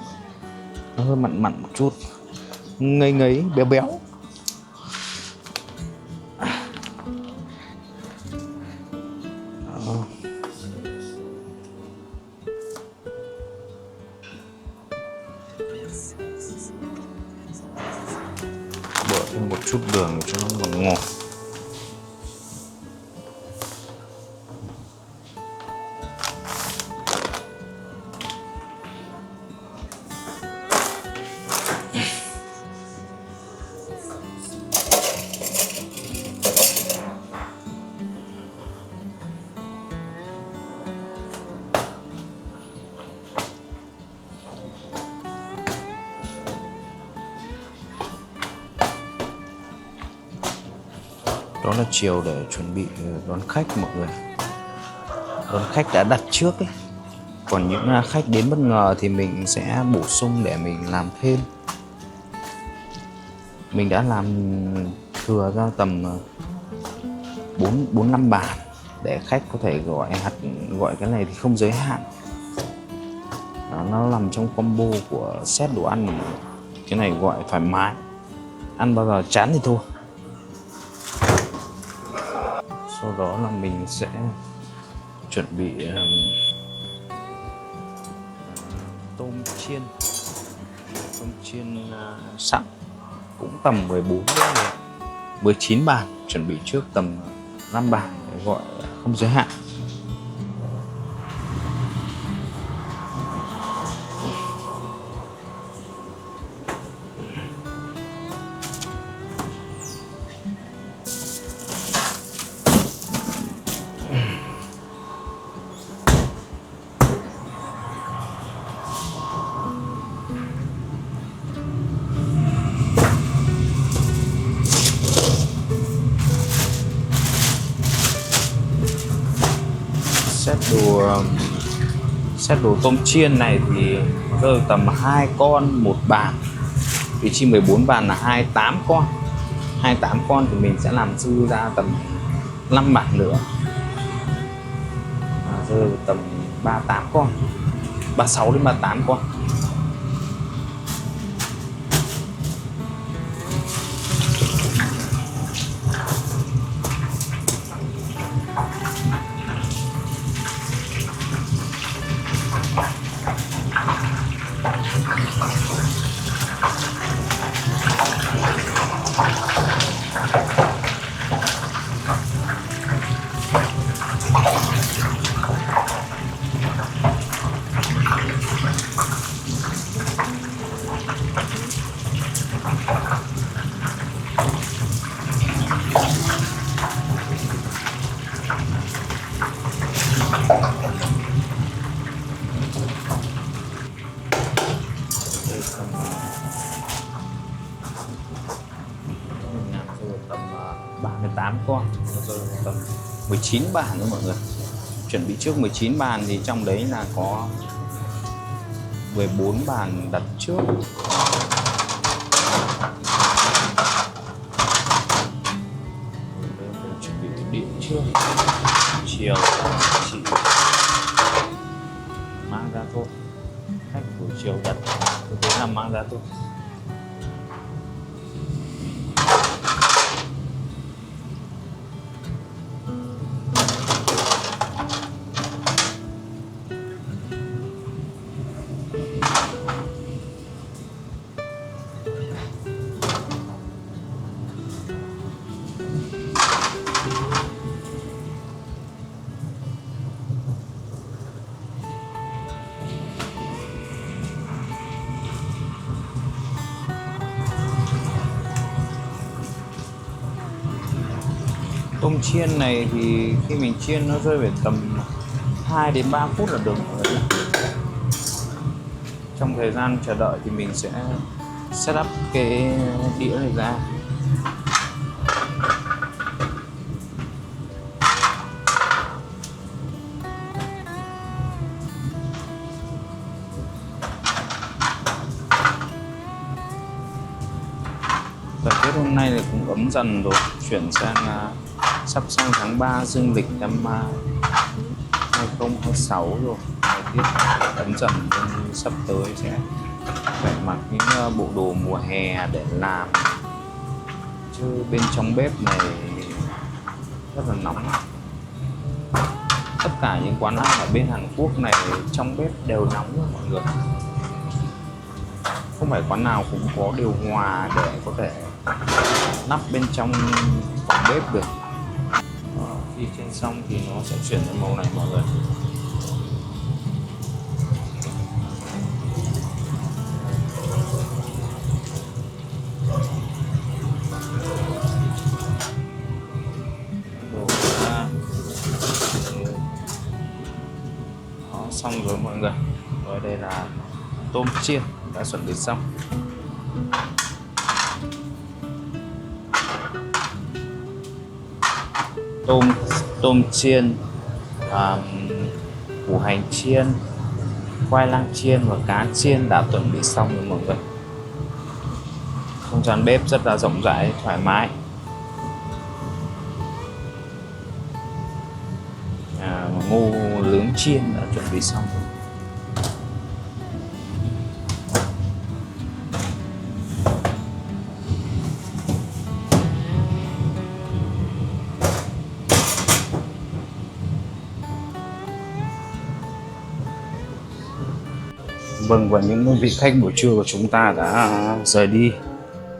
nó hơi mặn mặn một chút, ngấy ngấy béo béo. Bỏ thêm một chút đường cho nó ngọt ngọt. Đó là chiều để chuẩn bị đón khách mọi người. Đón khách đã đặt trước ấy. Còn những khách đến bất ngờ thì mình sẽ bổ sung để mình làm thêm. Mình đã làm thừa ra tầm 4-5 bàn để khách có thể gọi cái này thì không giới hạn. Đó, nó nằm trong combo của set đồ ăn. Cái này gọi thoải mái, ăn bao giờ chán thì thôi. Sau đó là mình sẽ chuẩn bị tôm chiên sẵn, cũng tầm 19 bàn, chuẩn bị trước tầm 5 bàn để gọi không giới hạn. Set đồ tôm chiên này thì rơi tầm 2 con một bàn. Vị trí 14 bàn là 28 con. 28 con thì mình sẽ làm dư ra tầm 5 bàn nữa, rơi tầm 38 con, 36 đến 38 con. Tầm 38 con, rồi tầm 19 bàn nữa mọi người. Chuẩn bị trước 19 bàn thì trong đấy là có 14 bàn đặt trước. Mình chuẩn bị điện trước, chiều chỉ mang ra thôi. Khách buổi chiều đặt tôi thấy là mang ra thôi. Tôm chiên này thì khi mình chiên nó rơi về tầm 2 đến 3 phút là được rồi. Trong thời gian chờ đợi thì mình sẽ set up cái đĩa này ra. Thời tiết hôm nay thì cũng ấm dần rồi, chuyển sang sắp sang tháng 3 dương lịch năm 2026 rồi. Thời tiết ấm dần nên sắp tới sẽ phải mặc những bộ đồ mùa hè để làm, chứ bên trong bếp này rất là nóng. Tất cả những quán ăn ở bên Hàn Quốc này trong bếp đều nóng luôn mọi người, không phải quán nào cũng có điều hòa để có thể nắp bên trong phòng bếp được. Khi chiên xong thì nó sẽ chuyển sang màu này mọi người. Đó, xong rồi mọi người. Rồi đây là tôm chiên đã chuẩn bị xong. Tôm chiên, củ hành chiên, khoai lang chiên và cá chiên đã chuẩn bị xong rồi mọi người. Không gian bếp rất là rộng rãi, thoải mái. Ngô nướng chiên đã chuẩn bị xong rồi. Vâng, và những vị khách buổi trưa của chúng ta đã rời đi.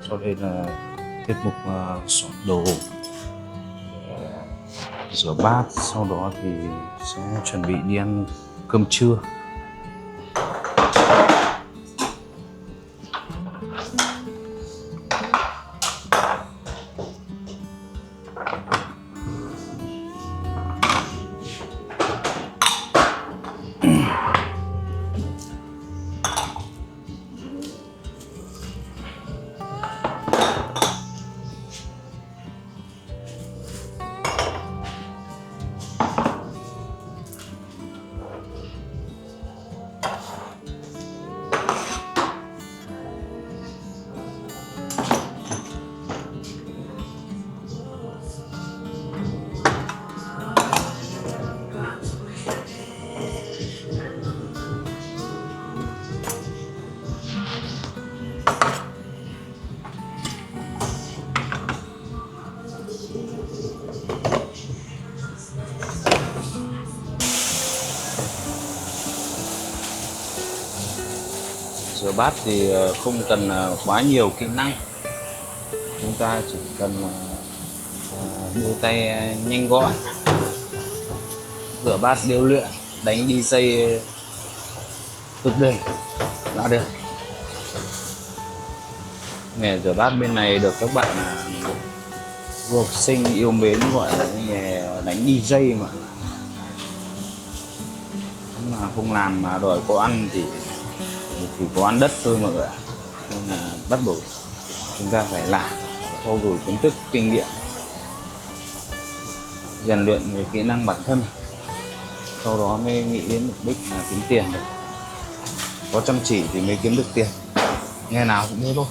Sau đây là tiết mục soạn đồ, rửa bát, sau đó thì sẽ chuẩn bị đi ăn cơm trưa. Rửa bát thì không cần quá nhiều kỹ năng, chúng ta chỉ cần đưa tay nhanh gọn, rửa bát điêu luyện, đánh đi dây cực đỉnh là được. Nghề rửa bát bên này được các bạn du học sinh yêu mến gọi là nghề đánh DJ mà không làm mà đòi có ăn thì có ăn đất thôi mọi người. Nên là bắt buộc chúng ta phải làm, trau dồi kiến thức, kinh nghiệm, rèn luyện về kỹ năng bản thân, sau đó mới nghĩ đến mục đích là kiếm tiền được. Có chăm chỉ thì mới kiếm được tiền, nghe nào cũng thế thôi.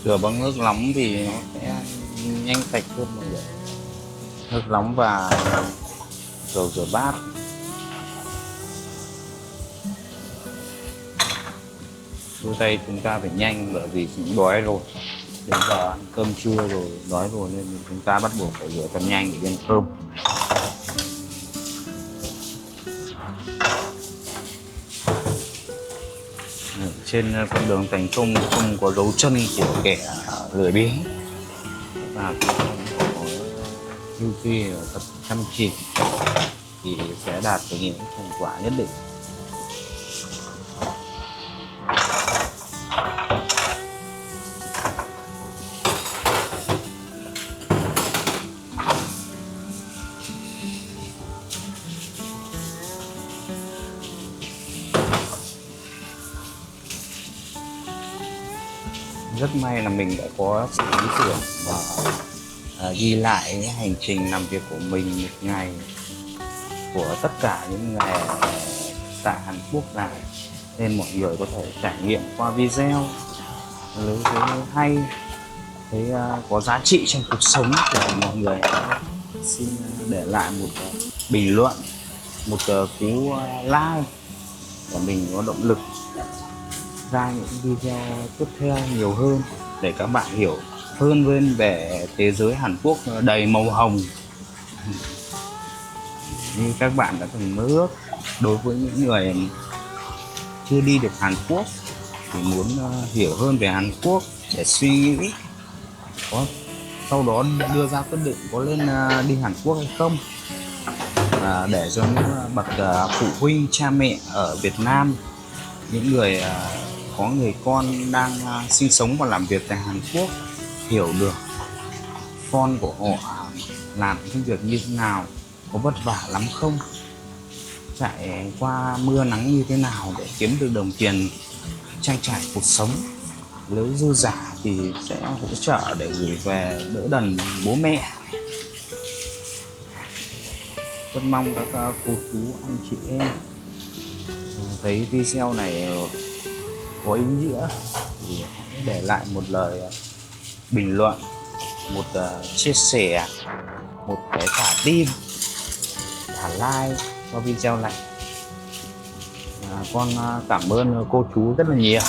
Rửa bằng nước nóng thì nó sẽ nhanh sạch hơn mọi người. Nước nóng và dầu rửa bát Đôi tay chúng ta phải nhanh bởi vì cũng đói rồi. Đến giờ ăn cơm trưa rồi, đói rồi nên chúng ta bắt buộc phải rửa thật nhanh để ăn cơm. Trên con đường thành công không có dấu chân của kẻ lười biếng và cũng không có ưu tiên thật chăm chỉ thì sẽ đạt được những thành quả nhất định. Rất may là mình đã có sự ý tưởng và ghi lại cái hành trình làm việc của mình một ngày của tất cả những ngày tại Hàn Quốc này, nên mọi người có thể trải nghiệm qua video, nếu thấy hay, thấy có giá trị trong cuộc sống của mọi người, xin để lại một bình luận, một cú like để mình có động lực ra những video tiếp theo nhiều hơn để các bạn hiểu hơn về thế giới Hàn Quốc đầy màu hồng như các bạn đã từng mơ ước. Đối với những người chưa đi được Hàn Quốc thì muốn hiểu hơn về Hàn Quốc để suy nghĩ sau đó đưa ra quyết định có nên đi Hàn Quốc hay không, và để cho những bậc phụ huynh cha mẹ ở Việt Nam, những người có người con đang sinh sống và làm việc tại Hàn Quốc hiểu được con của họ làm công việc như thế nào, có vất vả lắm không, chạy qua mưa nắng như thế nào để kiếm được đồng tiền trang trải cuộc sống. Nếu dư giả thì sẽ hỗ trợ để gửi về đỡ đần bố mẹ. Rất mong các cô chú anh chị em thấy video này có ý nghĩa thì hãy để lại một lời bình luận, một chia sẻ, một cái thả tim, thả like cho video này. Con cảm ơn cô chú rất là nhiều.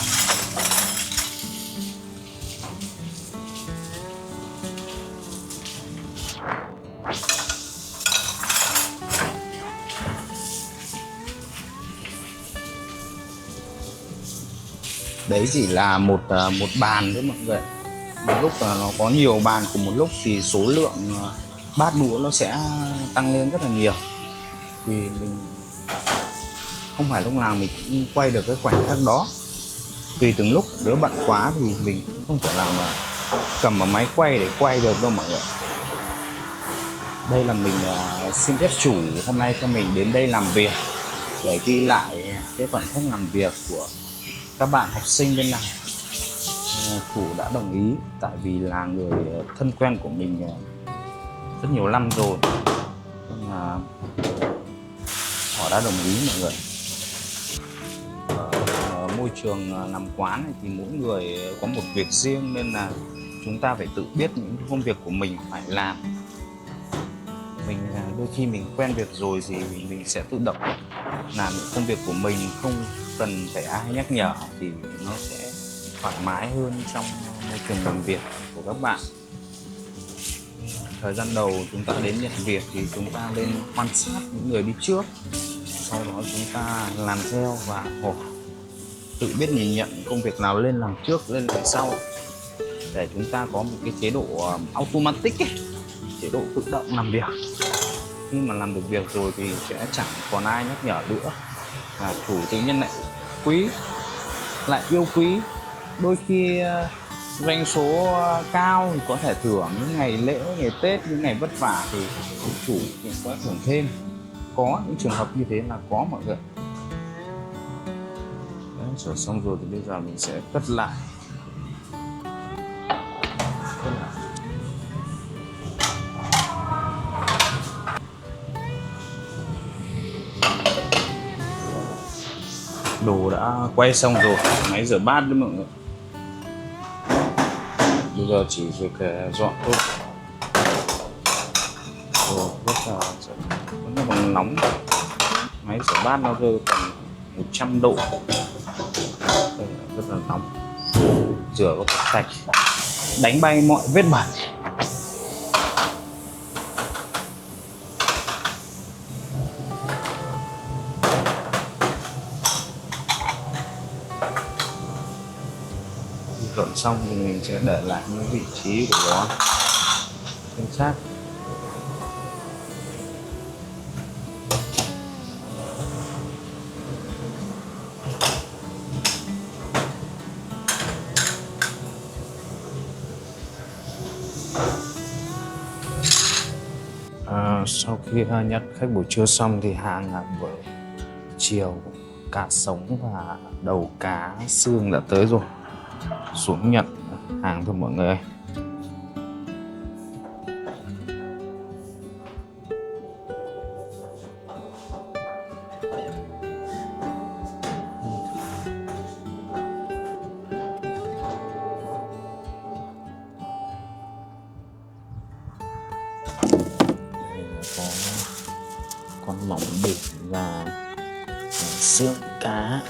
Đấy chỉ là một bàn đấy mọi người. Một lúc nó có nhiều bàn cùng một lúc thì số lượng bát đũa nó sẽ tăng lên rất là nhiều. Vì mình không phải lúc nào mình cũng quay được cái khoảnh khắc đó. Tùy từng lúc, nếu bận quá thì mình cũng không thể nào mà cầm vào máy quay để quay được đâu mọi người. Đây là mình xin phép chủ hôm nay cho mình đến đây làm việc để ghi lại cái khoảnh khắc làm việc của các bạn học sinh bên này. Chủ đã đồng ý tại vì là người thân quen của mình rất nhiều năm rồi, nên là họ đã đồng ý mọi người. Ở môi trường làm quán này thì mỗi người có một việc riêng, nên là chúng ta phải tự biết những công việc của mình phải làm. Mình đôi khi mình quen việc rồi thì mình sẽ tự động làm những công việc của mình, không cần phải ai nhắc nhở, thì nó sẽ thoải mái hơn trong môi trường làm việc của các bạn. Thời gian đầu chúng ta đến nhận việc thì chúng ta nên quan sát những người đi trước, sau đó chúng ta làm theo và học, tự biết nhìn nhận công việc nào lên làm trước, lên làm sau, để chúng ta có một cái chế độ automatic ấy, chế độ tự động làm việc. Khi mà làm được việc rồi thì sẽ chẳng còn ai nhắc nhở nữa, và chủ tự nhiên lại quý, lại yêu quý. Đôi khi doanh số cao thì có thể thưởng những ngày lễ, ngày Tết, những ngày vất vả thì chủ cũng có thưởng thêm. Có những trường hợp như thế là có mọi người. Đấy, sửa xong rồi thì bây giờ mình sẽ cất lại. Đồ đã quay xong rồi, máy rửa bát đấy mọi người. Bây giờ chỉ việc dọn thôi. Đồ rất là bằng nóng. Máy rửa bát nó rơi tầm 100 độ. rất là nóng. Rửa có sạch, đánh bay mọi vết bẩn. Dọn xong thì mình sẽ để lại những vị trí của nó chính xác. Sau khi nhắc khách buổi trưa xong thì hàng buổi chiều cá sống và đầu cá xương đã tới rồi. Xuống nhận hàng thôi mọi người. Có con mỏng đỉnh và xương cá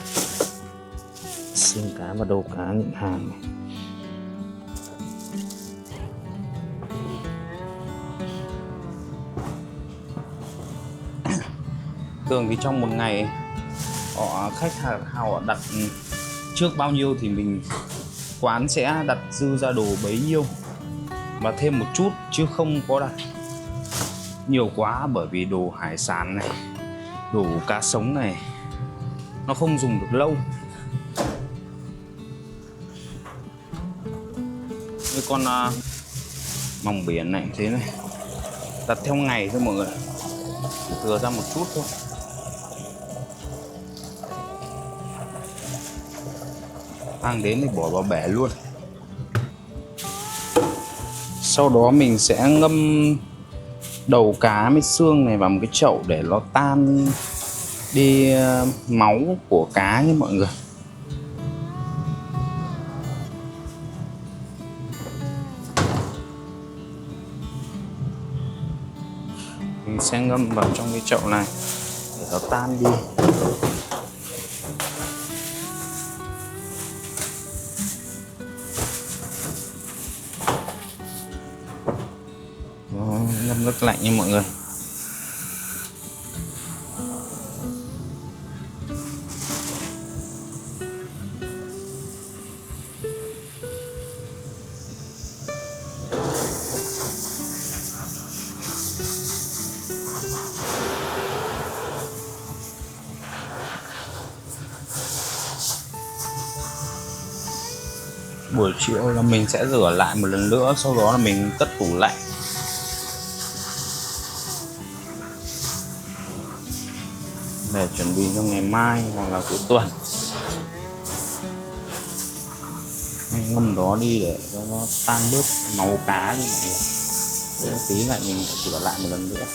và đầu cá những hàng này. Thường thì trong một ngày khách hàng đặt trước bao nhiêu thì mình quán sẽ đặt dư ra đồ bấy nhiêu và thêm một chút, chứ không có đặt nhiều quá, bởi vì đồ hải sản này, đồ cá sống này nó không dùng được lâu. Như con mòng biển này thế này, đặt theo ngày thôi mọi người, thừa ra một chút thôi. Mang đến thì bỏ vào bể luôn. Sau đó mình sẽ ngâm đầu cá với xương này vào một cái chậu để nó tan đi máu của cá nha mọi người. Mình sẽ ngâm vào trong cái chậu này để nó tan đi. Đó, ngâm nước lạnh nha mọi người. Buổi chiều là mình sẽ rửa lại một lần nữa, sau đó là mình cất tủ lạnh. Để chuẩn bị cho ngày mai hoặc là cuối tuần. Mình ngâm đó đi để cho nó tan bớt máu cá đi mọi người. Tí lại mình rửa lại một lần nữa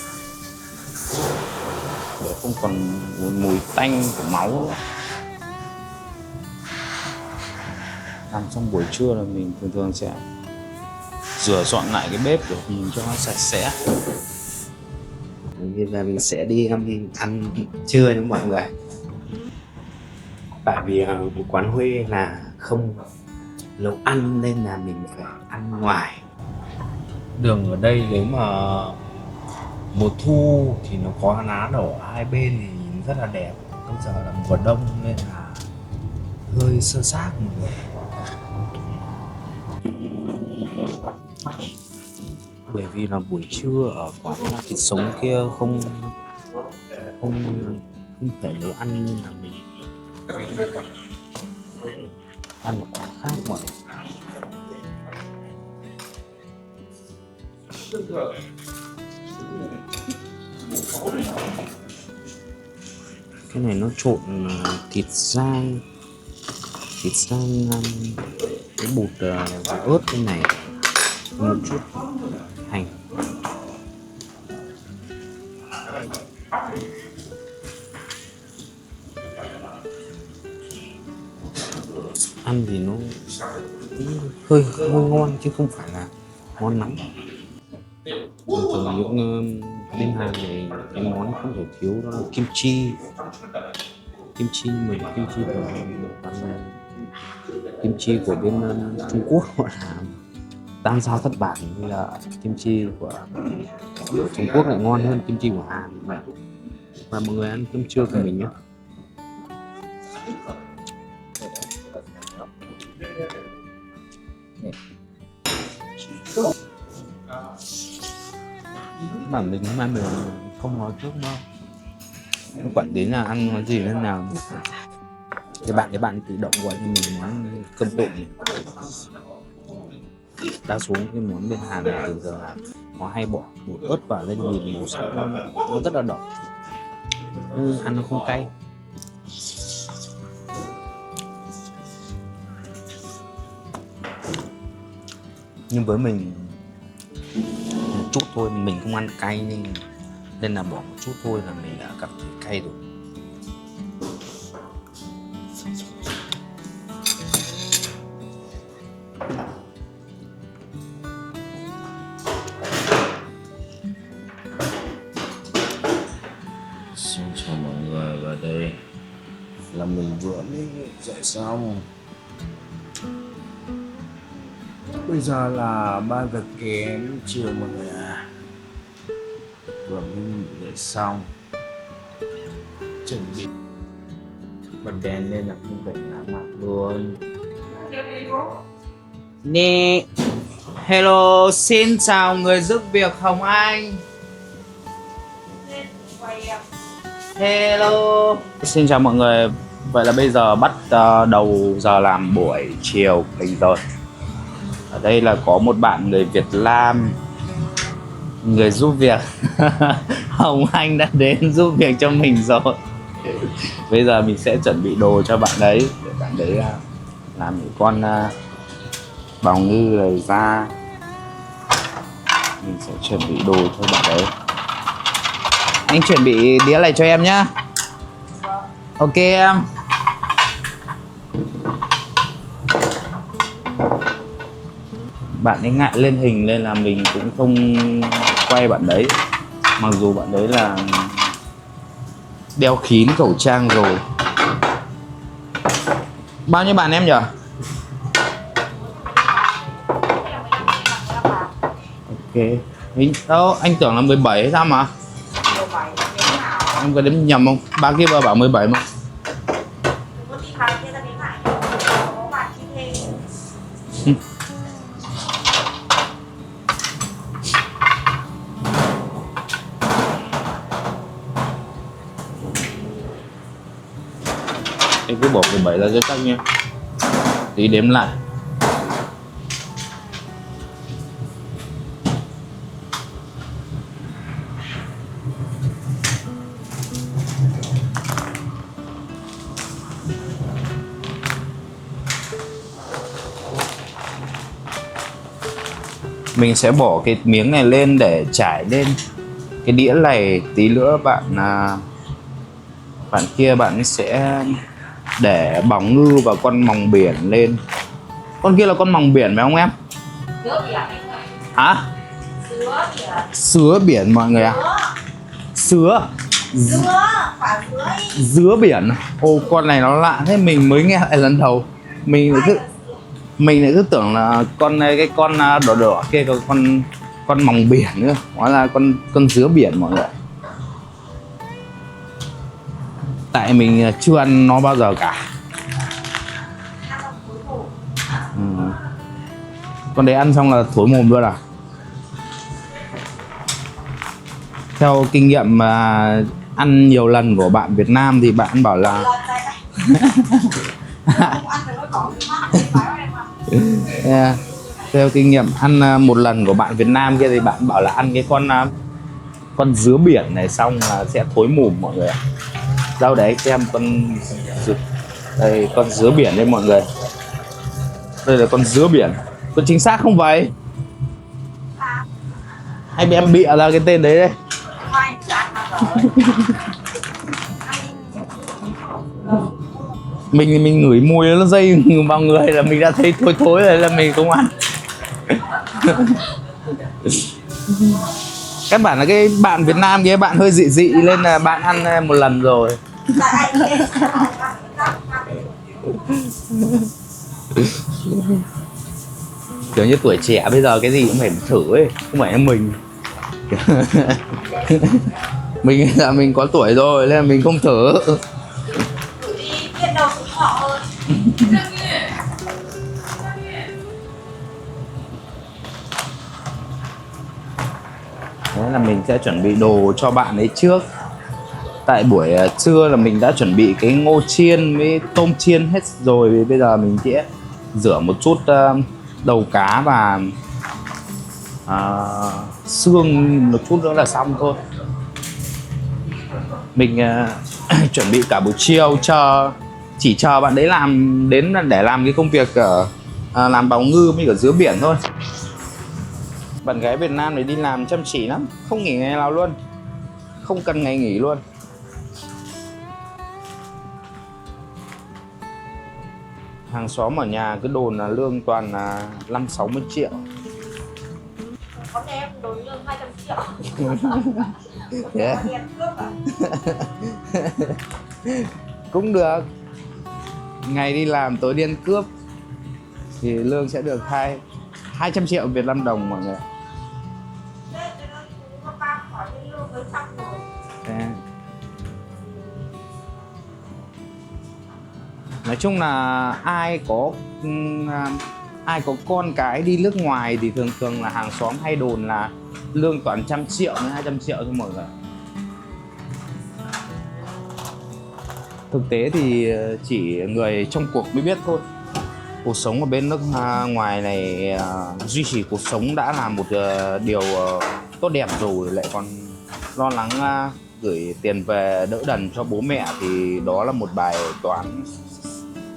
để không còn mùi tanh của máu nữa. Làm xong buổi trưa là mình thường sẽ rửa dọn lại cái bếp để nhìn cho nó sạch sẽ. Và mình sẽ đi ăn trưa nha mọi người. Tại vì quán Huê là không nấu ăn nên là mình phải ăn ngoài. Đường ở đây nếu mà mùa thu thì nó có lá đỏ hai bên thì nhìn rất là đẹp. Bây giờ là mùa đông nên là hơi sơ xác mọi người. Bởi vì là buổi trưa ở quán thịt sống kia không thể nấu ăn nên là mình ăn một quán khác mọi người. Cái này nó trộn thịt rang cái bột và ớt bên này, một chút hành. Ăn thì nó hơi ngon chứ không phải là ngon lắm. Thường những bên Hàn này cái món không thể thiếu đó là kim chi. Kim chi thường được ăn kim chi của bên Trung Quốc họ làm tam sao thất bản, như là kim chi của Trung Quốc lại ngon hơn kim chi của Hàn. Và mọi người ăn cơm trưa của mình nhé. Bản mình hôm nay mình không nói trước đâu, không quản đến là ăn cái gì thế nào. Cái bạn tự động gọi cho mình món cơm tụm. Đa số cái món bên Hàn này từ giờ là họ hay bỏ bột ớt vào lên, nhìn màu sắc nó rất là đỏ, ăn nó không cay. Nhưng với mình một chút thôi, mình không ăn cay nên là bỏ một chút thôi là mình đã cảm thấy cay rồi. Xin chào mọi người, và đây là mình vừa mới dậy xong. Bây giờ là 3 giờ kém chiều mọi người à. Vừa mới dậy xong, chuẩn bị bật đèn lên là không phải ngã mặt luôn. Nè, hello, xin chào người giúp việc Hồng Anh. Hello. Xin chào mọi người. Vậy là bây giờ bắt đầu giờ làm buổi chiều mình rồi. Ở đây là có một bạn người Việt Nam, người giúp việc Hồng Anh đã đến giúp việc cho mình rồi. Bây giờ mình sẽ chuẩn bị đồ cho bạn đấy, để bạn đấy làm những con bào ngư này ra. Mình sẽ chuẩn bị đồ cho bạn đấy. Anh chuẩn bị đĩa này cho em nhá. Ok em. Bạn ấy ngại lên hình nên là mình cũng không quay bạn đấy, mặc dù bạn đấy là đeo kín khẩu trang rồi. Bao nhiêu bạn em nhỉ? Ok. Đâu, anh tưởng là 17 hay sao mà? Em có đếm nhầm không? Ba kia bảo 17 mà. Em cứ bỏ 17 ra cho chắc nha. Tí đếm lại. Mình sẽ bỏ cái miếng này lên để trải lên cái đĩa này. Tí nữa bạn kia bạn sẽ để bóng ngư và con mòng biển lên. Con kia là con mòng biển phải không em? Hả? Sứa biển mọi người ạ. Sứa. Dứa biển. Ô, con này nó lạ thế, mình mới nghe lại lần đầu. Mình lại cứ tưởng là cái con đỏ đỏ kia có con mòng biển nữa, hóa là con dứa biển mọi người. Tại mình chưa ăn nó bao giờ cả. Con đấy ăn xong là thối mồm luôn à? Theo kinh nghiệm mà ăn nhiều lần của bạn Việt Nam thì bạn bảo là yeah. Theo kinh nghiệm ăn một lần của bạn Việt Nam kia thì bạn bảo là ăn cái con dứa biển này xong là sẽ thối mồm mọi người ạ. Đâu đấy xem đây con dứa biển đây mọi người. Đây là con dứa biển. Có chính xác không vậy? Hay em bịa ra cái tên đấy đây? Mình ngửi mùi nó dây vào người là mình đã thấy thối thối rồi, là mình không ăn. Các bạn là cái bạn Việt Nam kia bạn hơi dị nên là bạn ăn một lần rồi. Kiểu như tuổi trẻ bây giờ cái gì cũng phải thử ấy, không phải em mình. Mình là mình có tuổi rồi nên là mình không thử. đi tiện đầu tuổi thọ hơn. Thế là mình sẽ chuẩn bị đồ cho bạn ấy trước. Tại buổi trưa là mình đã chuẩn bị cái ngô chiên với tôm chiên hết rồi. Bây giờ mình sẽ rửa một chút đầu cá và xương một chút nữa là xong thôi. Mình chuẩn bị cả buổi chiều chỉ chờ bạn đấy làm đến để làm cái công việc ở làm bào ngư với ở dưới biển thôi. Bạn gái Việt Nam này đi làm chăm chỉ lắm, không nghỉ ngày nào luôn, không cần ngày nghỉ luôn. Hàng xóm ở nhà cứ đồn là lương toàn là 50-60 triệu. Con em đối lương 200 triệu. Yeah. Tiền cướp à? Cũng được. Ngày đi làm tối đi ăn cướp thì lương sẽ được 200 triệu Việt Nam đồng mọi người. Thế cho nó chú ba khỏi cái lương với xong rồi. Yeah. Nói chung là ai có con cái đi nước ngoài thì thường thường là hàng xóm hay đồn là lương toàn 100 triệu đến 200 triệu thôi mọi người. Thực tế thì chỉ người trong cuộc mới biết thôi. Cuộc sống ở bên nước ngoài này, duy trì cuộc sống đã là một điều tốt đẹp rồi, lại còn lo lắng gửi tiền về đỡ đần cho bố mẹ thì đó là một bài toán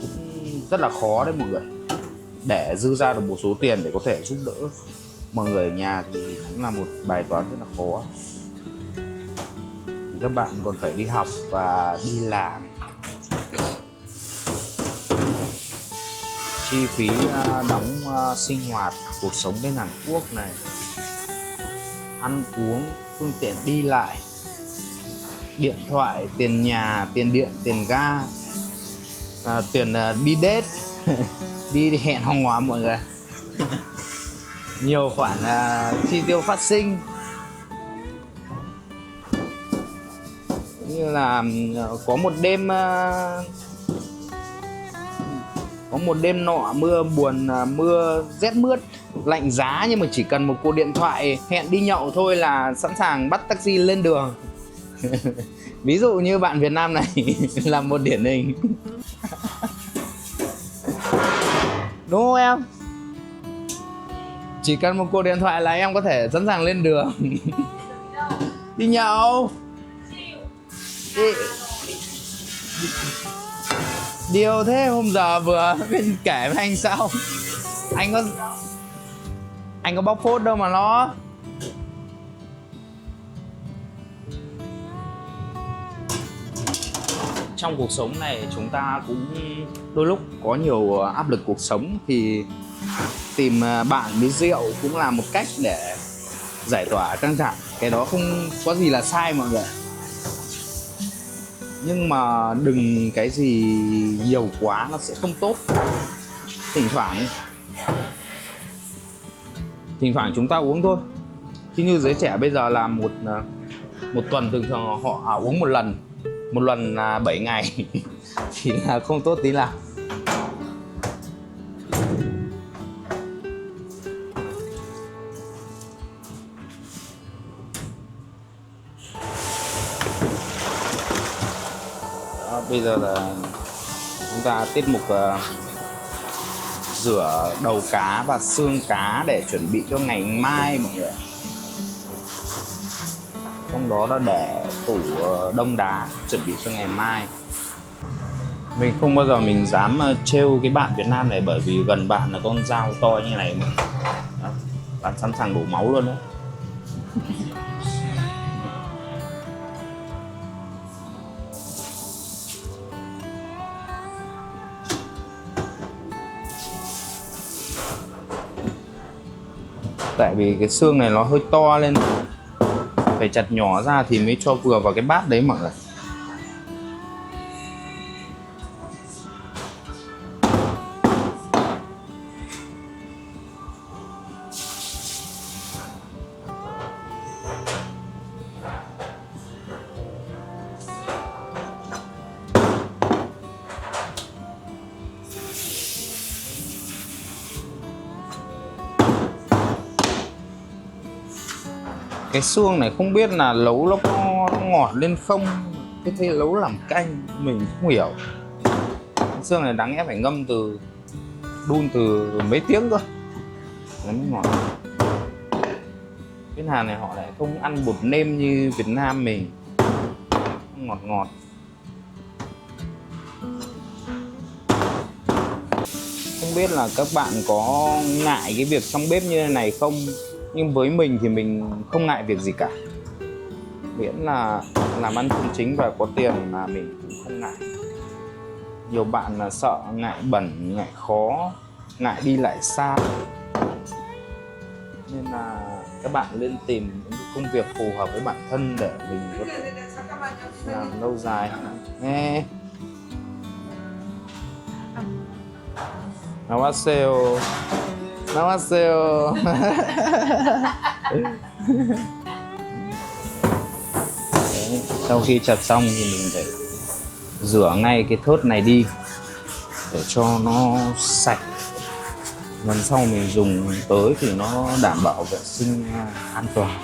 cũng rất là khó đấy mọi người. Để dư ra được một số tiền để có thể giúp đỡ mọi người ở nhà thì cũng là một bài toán rất là khó. Các bạn còn phải đi học và đi làm. Chi phí đóng sinh hoạt, cuộc sống bên Hàn Quốc này, ăn uống, phương tiện đi lại, điện thoại, tiền nhà, tiền điện, tiền ga, tiền đi date, đi hẹn hò mọi người. Nhiều khoản chi tiêu phát sinh. Như là có một đêm nọ mưa buồn, mưa rét mướt lạnh giá, nhưng mà chỉ cần một cuộc điện thoại hẹn đi nhậu thôi là sẵn sàng bắt taxi lên đường. Ví dụ như bạn Việt Nam này là một điển hình. Đúng không em? Chỉ cần một cuộc điện thoại là em có thể sẵn sàng lên đường. Đi nhậu. Điều thế hôm giờ vừa kể với anh sao anh có bóc phốt đâu mà lo. Trong cuộc sống này chúng ta cũng đôi lúc có nhiều áp lực cuộc sống, thì tìm bạn với rượu cũng là một cách để giải tỏa căng thẳng. Cái đó không có gì là sai mọi người. Nhưng mà đừng cái gì nhiều quá nó sẽ không tốt. Thỉnh thoảng chúng ta uống thôi. Chứ như giới trẻ bây giờ là một tuần thường thường họ uống một lần là 7 ngày thì là không tốt tí nào. Đó, bây giờ là chúng ta tiết mục rửa đầu cá và xương cá để chuẩn bị cho ngày mai mọi người. Trong đó đã để tủ đông đá chuẩn bị cho ngày mai. Mình không bao giờ mình dám trêu cái bạn Việt Nam này, bởi vì gần bạn là con dao to như này mà. Đó, bạn sẵn sàng đổ máu luôn đấy. Tại vì cái xương này nó hơi to lên, phải chặt nhỏ ra thì mới cho vừa vào cái bát đấy mọi người. Cái xương này không biết là nấu nó có ngọt lên không, cứ thấy nấu làm canh mình không hiểu. Cái xương này đáng lẽ phải ngâm từ đun từ mấy tiếng cơ nó mới ngọt. Bên Hàn này họ lại không ăn bột nêm như Việt Nam mình, ngọt ngọt. Không biết là các bạn có ngại cái việc trong bếp như thế này không, nhưng với mình thì mình không ngại việc gì cả, miễn là làm ăn chân chính và có tiền là mình cũng không ngại. Nhiều bạn là sợ, ngại bẩn, ngại khó, ngại đi lại xa, nên là các bạn nên tìm những công việc phù hợp với bản thân để mình có thể làm lâu dài. Nghe 안녕하세요. 안녕하세요. Sau khi chặt xong thì mình phải rửa ngay cái thớt này đi để cho nó sạch. Lần sau mình dùng tới thì nó đảm bảo vệ sinh an toàn.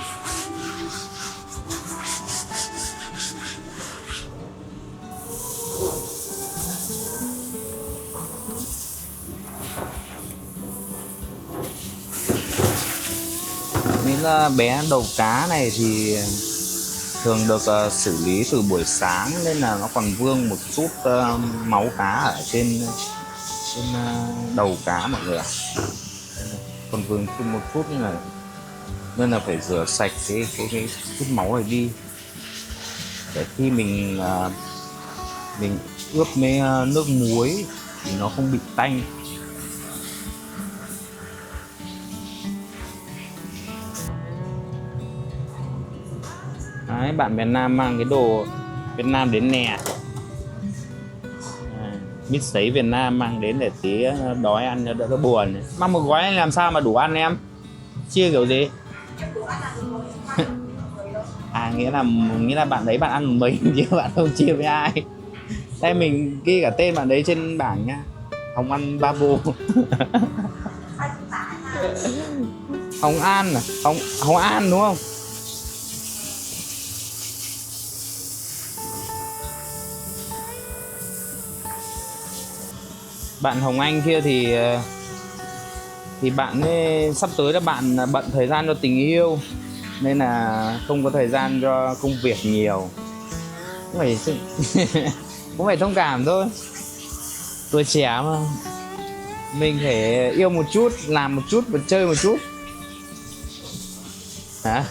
Những bé đầu cá này thì thường được xử lý từ buổi sáng nên là nó còn vương một chút máu cá ở trên đầu cá mọi người ạ. Còn vương thêm một chút như này nên là phải rửa sạch cái chút máu này đi để khi mình ướp với nước muối thì nó không bị tanh. Đấy, bạn Việt Nam mang cái đồ Việt Nam đến nè, mít sấy Việt Nam mang đến để tí đói ăn cho đỡ có buồn. Mang một gói làm sao mà đủ ăn em? Chia kiểu gì? À, nghĩa là bạn đấy bạn ăn một mình chứ bạn không chia với ai. Đây mình ghi cả tên bạn đấy trên bảng nhá. Hồng An Babo. Hồng An à? Hồng An đúng không? Bạn Hồng Anh kia thì bạn ấy, sắp tới là bạn bận thời gian cho tình yêu nên là không có thời gian cho công việc nhiều. Cũng phải thông cảm thôi, tuổi trẻ mà, mình phải yêu một chút, làm một chút và chơi một chút. Hả?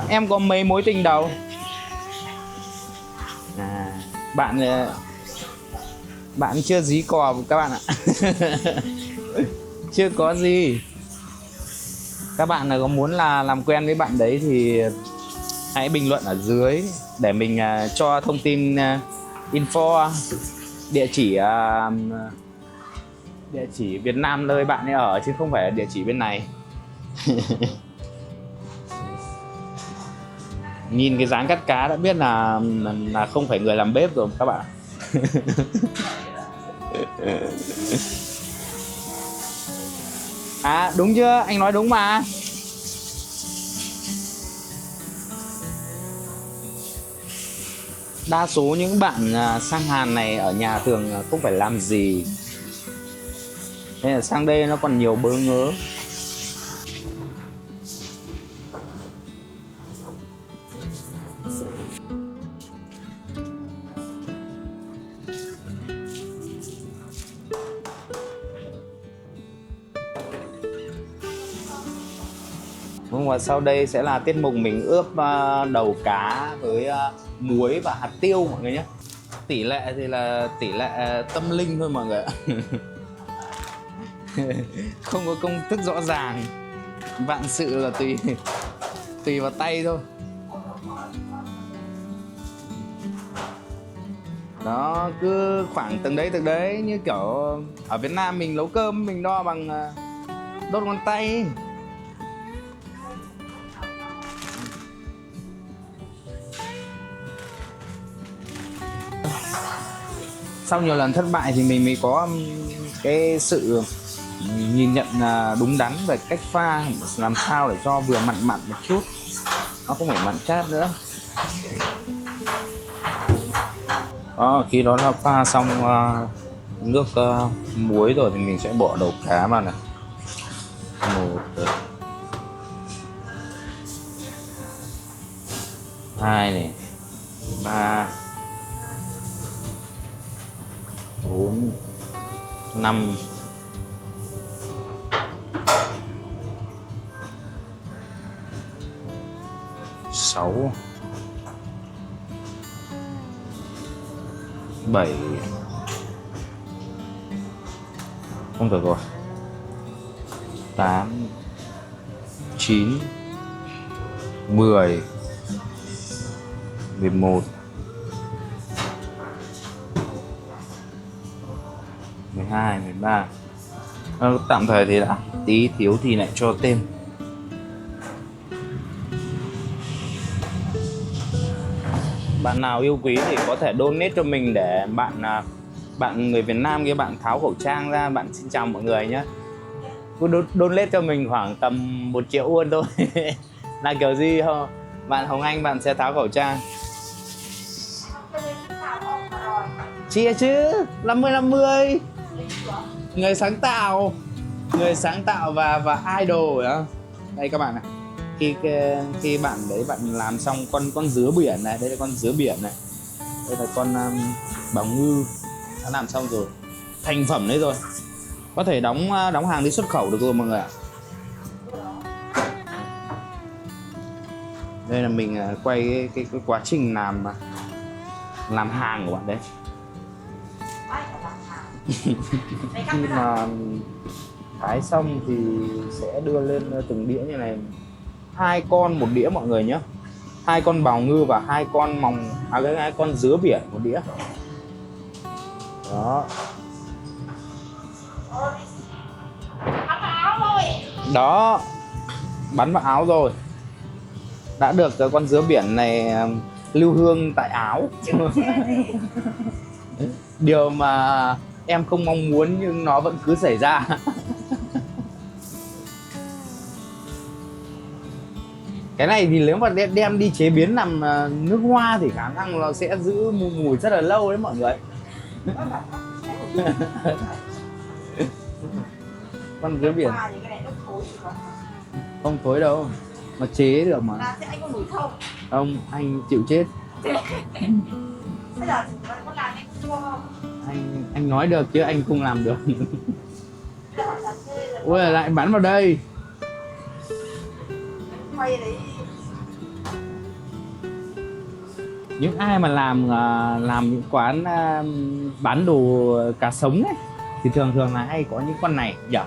Em có mấy mối tình đầu? Bạn chưa dí cò các bạn ạ. Chưa có gì. Các bạn là có muốn là làm quen với bạn đấy thì hãy bình luận ở dưới để mình cho thông tin info, địa chỉ Việt Nam nơi bạn ấy ở chứ không phải là địa chỉ bên này. Nhìn cái dáng cắt cá đã biết là không phải người làm bếp rồi các bạn. À đúng chưa? Anh nói đúng mà. Đa số những bạn sang Hàn này ở nhà thường không phải làm gì, nên là sang đây nó còn nhiều bỡ ngỡ. Và sau đây sẽ là tiết mục mình ướp đầu cá với muối và hạt tiêu mọi người nhé. Tỷ lệ thì là tỷ lệ tâm linh thôi mọi người ạ. Không có công thức rõ ràng, vạn sự là tùy vào tay thôi. Đó, cứ khoảng từng đấy như kiểu ở Việt Nam mình nấu cơm mình đo bằng đốt ngón tay. sau nhiều lần thất bại thì mình mới có cái sự nhìn nhận đúng đắn về cách pha làm sao để cho vừa mặn mặn một chút, nó không phải mặn chát nữa. Đó, khi đó là pha xong nước muối rồi thì mình sẽ bỏ đầu cá vào này. 1 2 này, 3 4 5 6 7 không được rồi, 8 9 10 11 12 13. Tạm thời thì đã, tí thiếu thì lại cho thêm. Bạn nào yêu quý thì có thể donate cho mình để bạn người Việt Nam kia bạn tháo khẩu trang ra, bạn xin chào mọi người nhé. Cứ donate cho mình khoảng tầm 1 triệu won thôi. Là kiểu gì không? Bạn Hồng Anh bạn sẽ tháo khẩu trang. Chia chứ, 50-50. Người sáng tạo và idol đó. Đây các bạn này. Khi bạn đấy bạn làm xong con dứa biển này, đây là con dứa biển này. Đây là con bào ngư đã làm xong rồi. Thành phẩm đấy rồi. Có thể đóng hàng đi xuất khẩu được rồi mọi người ạ. Đây là mình quay cái quá trình làm hàng của bạn đấy. Khi mà thái xong thì sẽ đưa lên từng đĩa như này, 2 con một đĩa mọi người nhé, 2 con bào ngư và 2 con hai con dứa biển một đĩa. Đó. Đó, bắn vào áo rồi. Đã được con dứa biển này lưu hương tại áo. Điều mà em không mong muốn nhưng nó vẫn cứ xảy ra. Cái này thì nếu mà đem đi chế biến làm nước hoa thì khả năng nó sẽ giữ mùi rất là lâu đấy mọi người. Con dứa biển không thối đâu, mà chế được mà. Anh có mùi không? Không, anh chịu chết. Bây giờ có làm anh chua không? Anh nói được chứ anh không làm được. Ôi lại bắn vào đây. Quay đấy. Những ai mà làm những quán bán đồ cá sống ấy thì thường là hay có những con này nhỉ.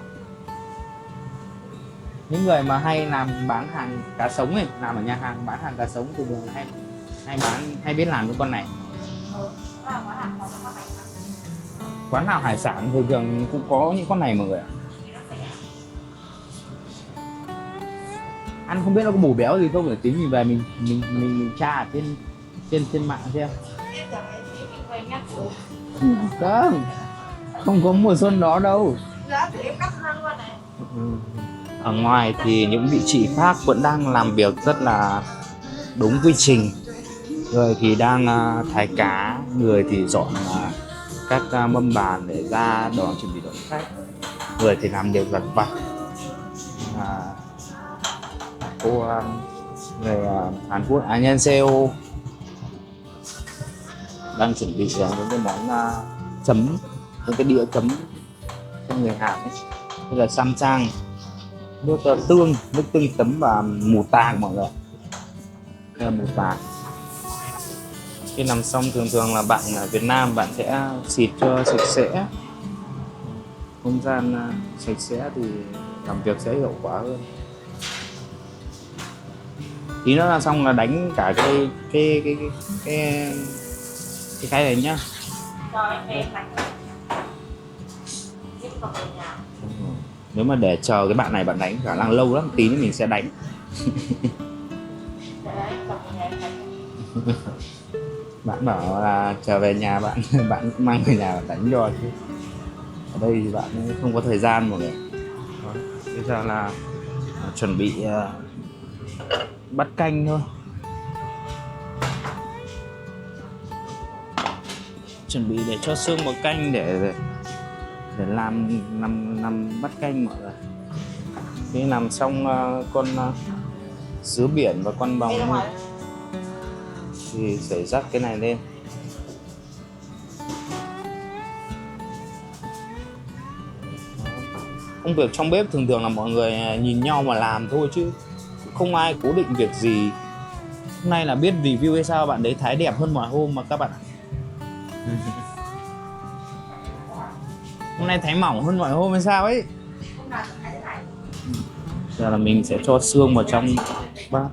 Những người mà hay làm bán hàng cá sống ấy, làm ở nhà hàng bán hàng cá sống thì thường hay biết làm những con này. Quán nào hải sản thường cũng có những con này mọi người ạ. Ăn không biết nó có bổ béo gì không, để tí mình về mình tra ở trên mạng xem. Không có mùa xuân đó đâu. Ở ngoài thì những vị trí khác vẫn đang làm việc rất là đúng quy trình. Người thì đang thái cá, người thì dọn các mâm bàn để ra đón chuẩn bị đón khách, người thì làm việc lặt vặt. Cô người Hàn Quốc 안녕하세요 đang chuẩn bị những cái món chấm, những cái đĩa chấm cho người Hàn ấy. Đây là samjang, nước tương chấm và mù tàng mọi người. Đây là mù tàng. Khi làm xong thường là bạn ở Việt Nam bạn sẽ xịt cho sạch sẽ, không gian sạch sẽ thì làm việc sẽ hiệu quả hơn. Tí nữa là xong là đánh cả cái này nhá. Nếu mà để chờ cái bạn này bạn đánh khả năng lâu lắm, tí nữa mình sẽ đánh. Bạn bảo là trở về nhà bạn bạn mang về nhà bạn đánh cho chứ ở đây thì bạn không có thời gian mọi người. Đó. Bây giờ là chuẩn bị bắt canh thôi, chuẩn bị để cho xương vào canh để làm bắt canh mọi người. Khi làm xong con dứa biển và con bòng thì sẽ rắc cái này lên. Công việc trong bếp thường thường là mọi người nhìn nhau mà làm thôi chứ không ai cố định việc gì. Hôm nay là biết review hay sao bạn đấy thái đẹp hơn mọi hôm mà các bạn ạ. Hôm nay thái mỏng hơn mọi hôm hay sao ấy. Giờ là mình sẽ cho xương vào trong bát.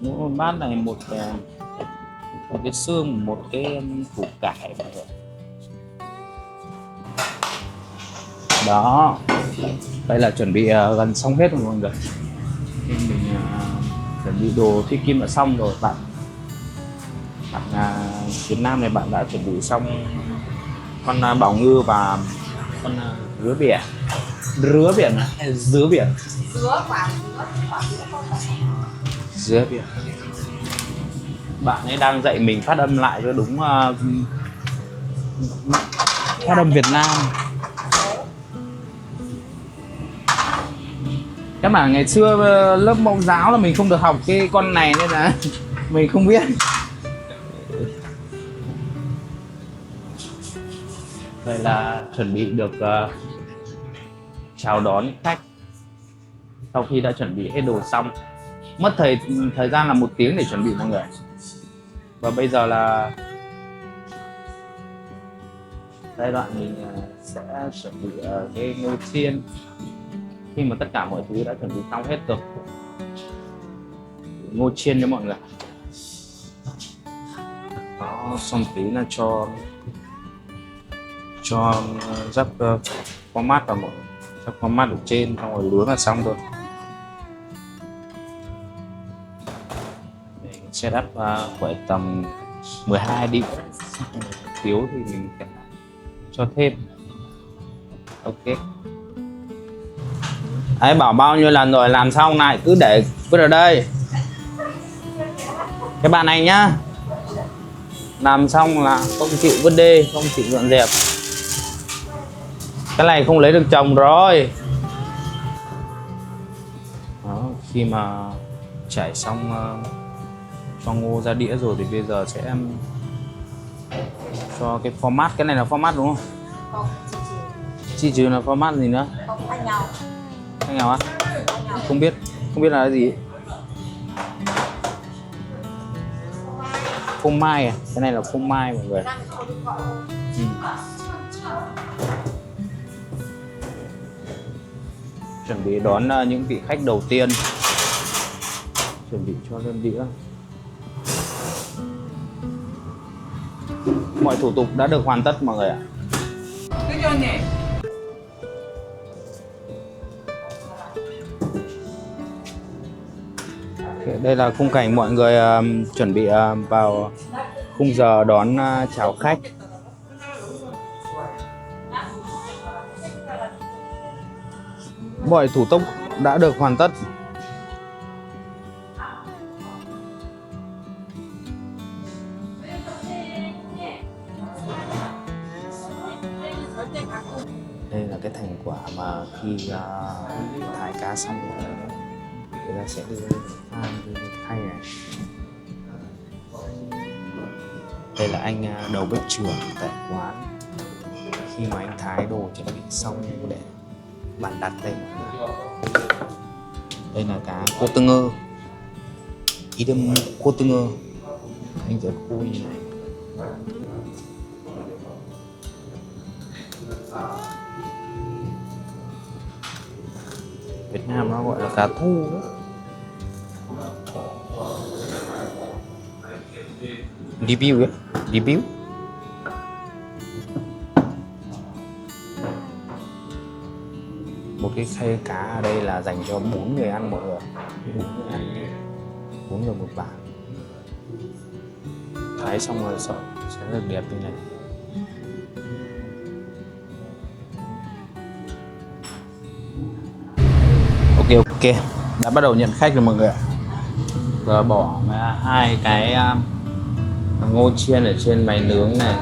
Mỗi bát này một cái xương, một cái củ cải mọi người. Đó, đây là chuẩn bị gần xong hết rồi mọi người. Nên mình chuẩn bị đồ thi kim đã xong rồi. Bạn Việt Nam này bạn đã chuẩn bị xong con bào ngư và con rứa biển. Rứa biển hay dứa biển? Dứa biển. Bạn ấy đang dạy mình phát âm lại cho đúng phát âm Việt Nam. Các bạn ngày xưa lớp mẫu giáo là mình không được học cái con này nên là mình không biết. Vậy là chuẩn bị được chào đón khách. Sau khi đã chuẩn bị hết đồ xong, mất thời gian là 1 tiếng để chuẩn bị mọi người. Và bây giờ là giai đoạn mình sẽ chuẩn bị cái ngô chiên. Khi mà tất cả mọi thứ đã chuẩn bị xong hết rồi, ngô chiên cho mọi người. Đó, xong tí là cho rắc format vào mọi người, rắc format ở trên xong rồi lứa là xong rồi. Mình setup khoảng tầm 12 đĩa, thiếu thì mình sẽ cho thêm. Ok. Ấy bảo bao nhiêu lần rồi, làm xong này cứ để vứt ở đây. Cái bạn này nhá, làm xong là không chịu vứt đi, không chịu dọn dẹp. Cái này không lấy được chồng rồi. Đó, khi mà trải xong cho ngô ra đĩa rồi thì bây giờ sẽ cho cái format. Cái này là format đúng không? Chi trừ là format gì nữa? Anh nào á? Không biết là cái gì. Phô mai à? Cái này là phô mai mọi người. Chuẩn bị đón những vị khách đầu tiên. Chuẩn bị cho lên đĩa. Mọi thủ tục đã được hoàn tất mọi người ạ. Đây là khung cảnh mọi người chuẩn bị vào khung giờ đón chào khách. Mọi thủ tục đã được hoàn tất. Đây là cái thành quả mà khi thái cá xong rồi người ta sẽ đưa lên phan thay này. Đây là anh đầu bếp trưởng tại quán. Khi mà anh thái đồ chuẩn bị xong để bạn đặt đây. Đây là cá cô tư ngơ, ý đâm cô tư ngơ. Anh sẽ khui như này. Việt Nam nó gọi là cá thu đó. Review ấy, review. một cái khay cá ở đây là dành cho 4 người ăn mọi người. 4 người ăn, 4 người một bàn. Thái xong rồi sẽ được đẹp như này. Ok, đã bắt đầu nhận khách rồi mọi người ạ. Giờ bỏ 2 cái ngô chiên ở trên máy nướng này.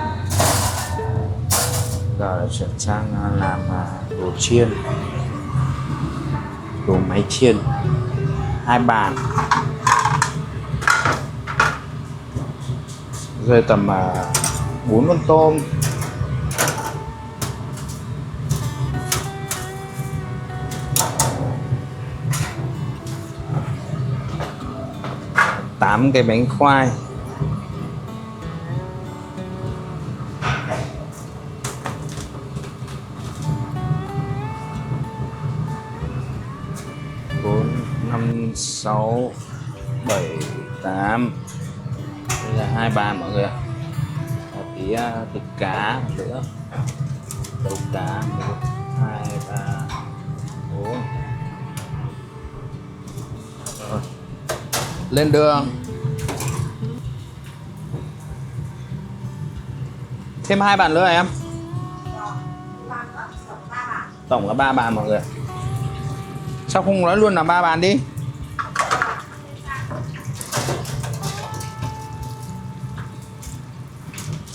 Giờ là chuyển sang làm đồ chiên, đồ máy chiên. 2 bàn, rơi tầm 4 con tôm, 8 cái bánh khoai, 4, 5, 6, 7, 8. Đây là 2 bàn mọi người ạ. Và tí thịt cá nữa, đầu cá 1, 2, 3, 4. Rồi. Lên đường. Thêm 2 bàn nữa hả em? Tổng là 3 bàn mọi người. Sao không nói luôn là 3 bàn đi?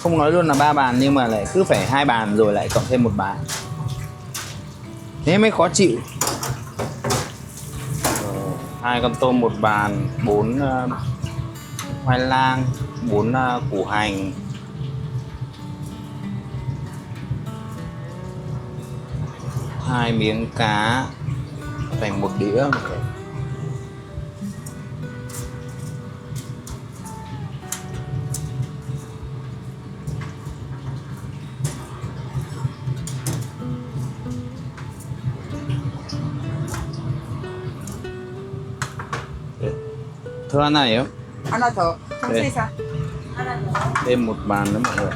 Không nói luôn là 3 bàn nhưng mà lại cứ phải 2 bàn rồi lại cộng thêm 1 bàn. Thế mới khó chịu. 2 con tôm 1 bàn, 4 khoai lang, 4 củ hành, 2 miếng cá thành 1 đĩa. Thưa ăn này không? 하나 더. 네. 정수이사. 하나 더. Thêm 1 bàn nữa mọi người.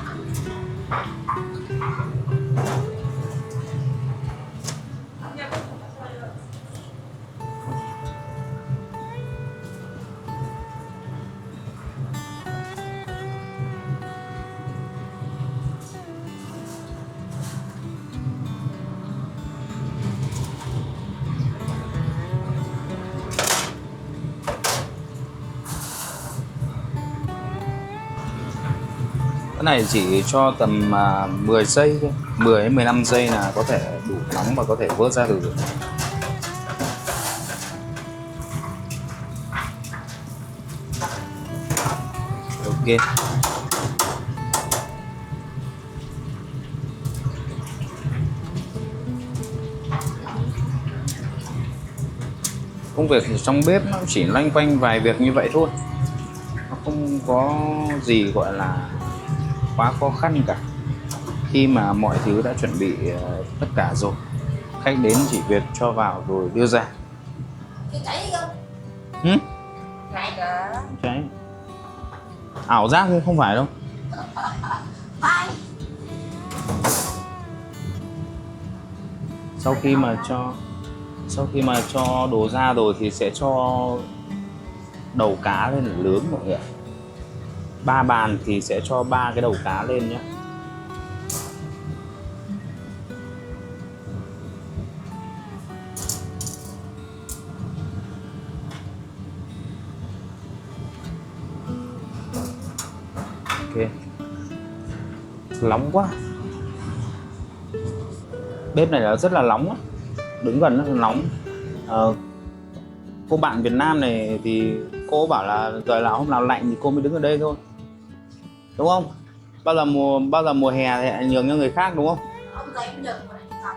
Cái này chỉ cho tầm 10 giây thôi, 10 đến 15 giây là có thể đủ nóng và có thể vớt ra được rồi. Ok. Công việc ở trong bếp nó chỉ loanh quanh vài việc như vậy thôi. Nó không có gì gọi là quá khó khăn cả. Khi mà mọi thứ đã chuẩn bị tất cả rồi, khách đến chỉ việc cho vào rồi đưa ra. Cái cháy không? Này kìa. Cháy. Ảo giác không phải đâu. Bye. Sau khi mà cho đồ ra rồi thì sẽ cho đầu cá lên để nướng mọi người ạ. 3 bàn thì sẽ cho 3 cái đầu cá lên nhé. Ok. Nóng quá. Bếp này là rất là nóng á. Đứng gần rất là nóng. Cô bạn Việt Nam này thì cô bảo là giờ là hôm nào lạnh thì cô mới đứng ở đây thôi, đúng không? Bao giờ mùa hè thì lại nhường cho người khác, đúng không? Ông giấy cũng nhường mà lại cầm.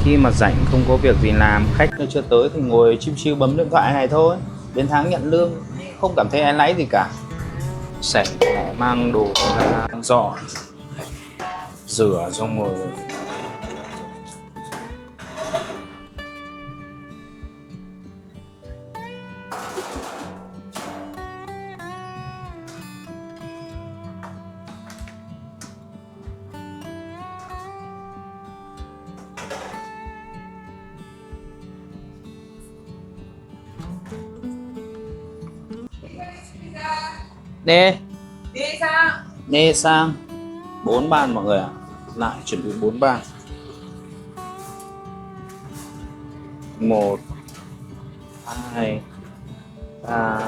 Khi mà rảnh không có việc gì làm, khách nó chưa tới thì ngồi chill chill bấm điện thoại này thôi. Đến tháng nhận lương không cảm thấy áy náy gì cả. Sạch mang đồ ra dọn, rửa xong rồi Đi. Đi sao? Đi sang 4 bàn mọi người ạ. Lại chuẩn bị 4 bàn. 1 2 3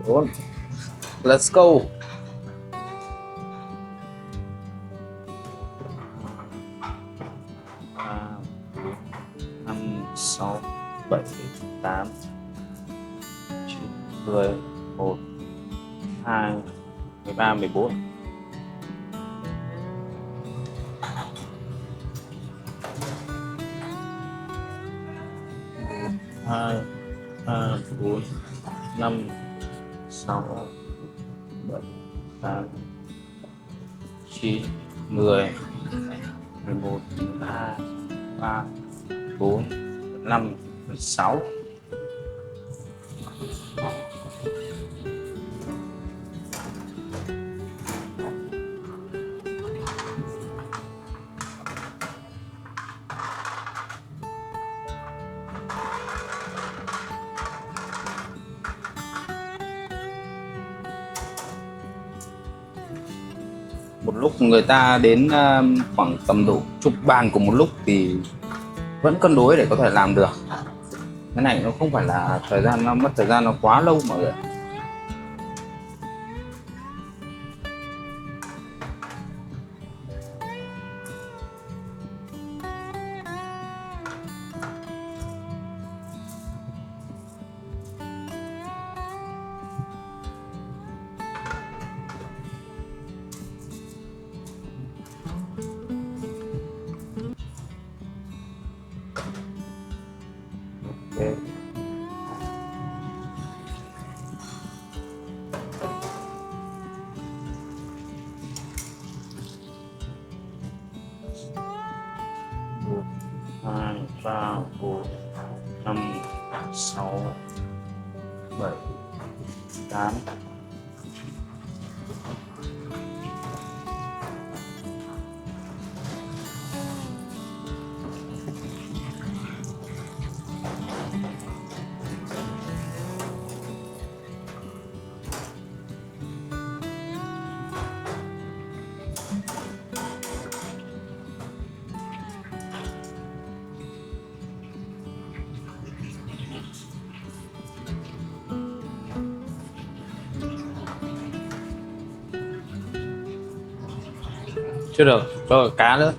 4. Let's go. 5 6 7 8 9 10 1 2 13 14. 2 3 4 5 6 7 8 9 10 11 12 3 4 5 6. Một lúc người ta đến khoảng tầm độ chục bàn cùng một lúc thì vẫn cân đối để có thể làm được. Cái này nó không phải là thời gian, nó mất thời gian nó quá lâu mọi người. Okay. Một, hai, ba, bốn, năm, sáu, bảy, tám. Chưa được, cho cá nữa.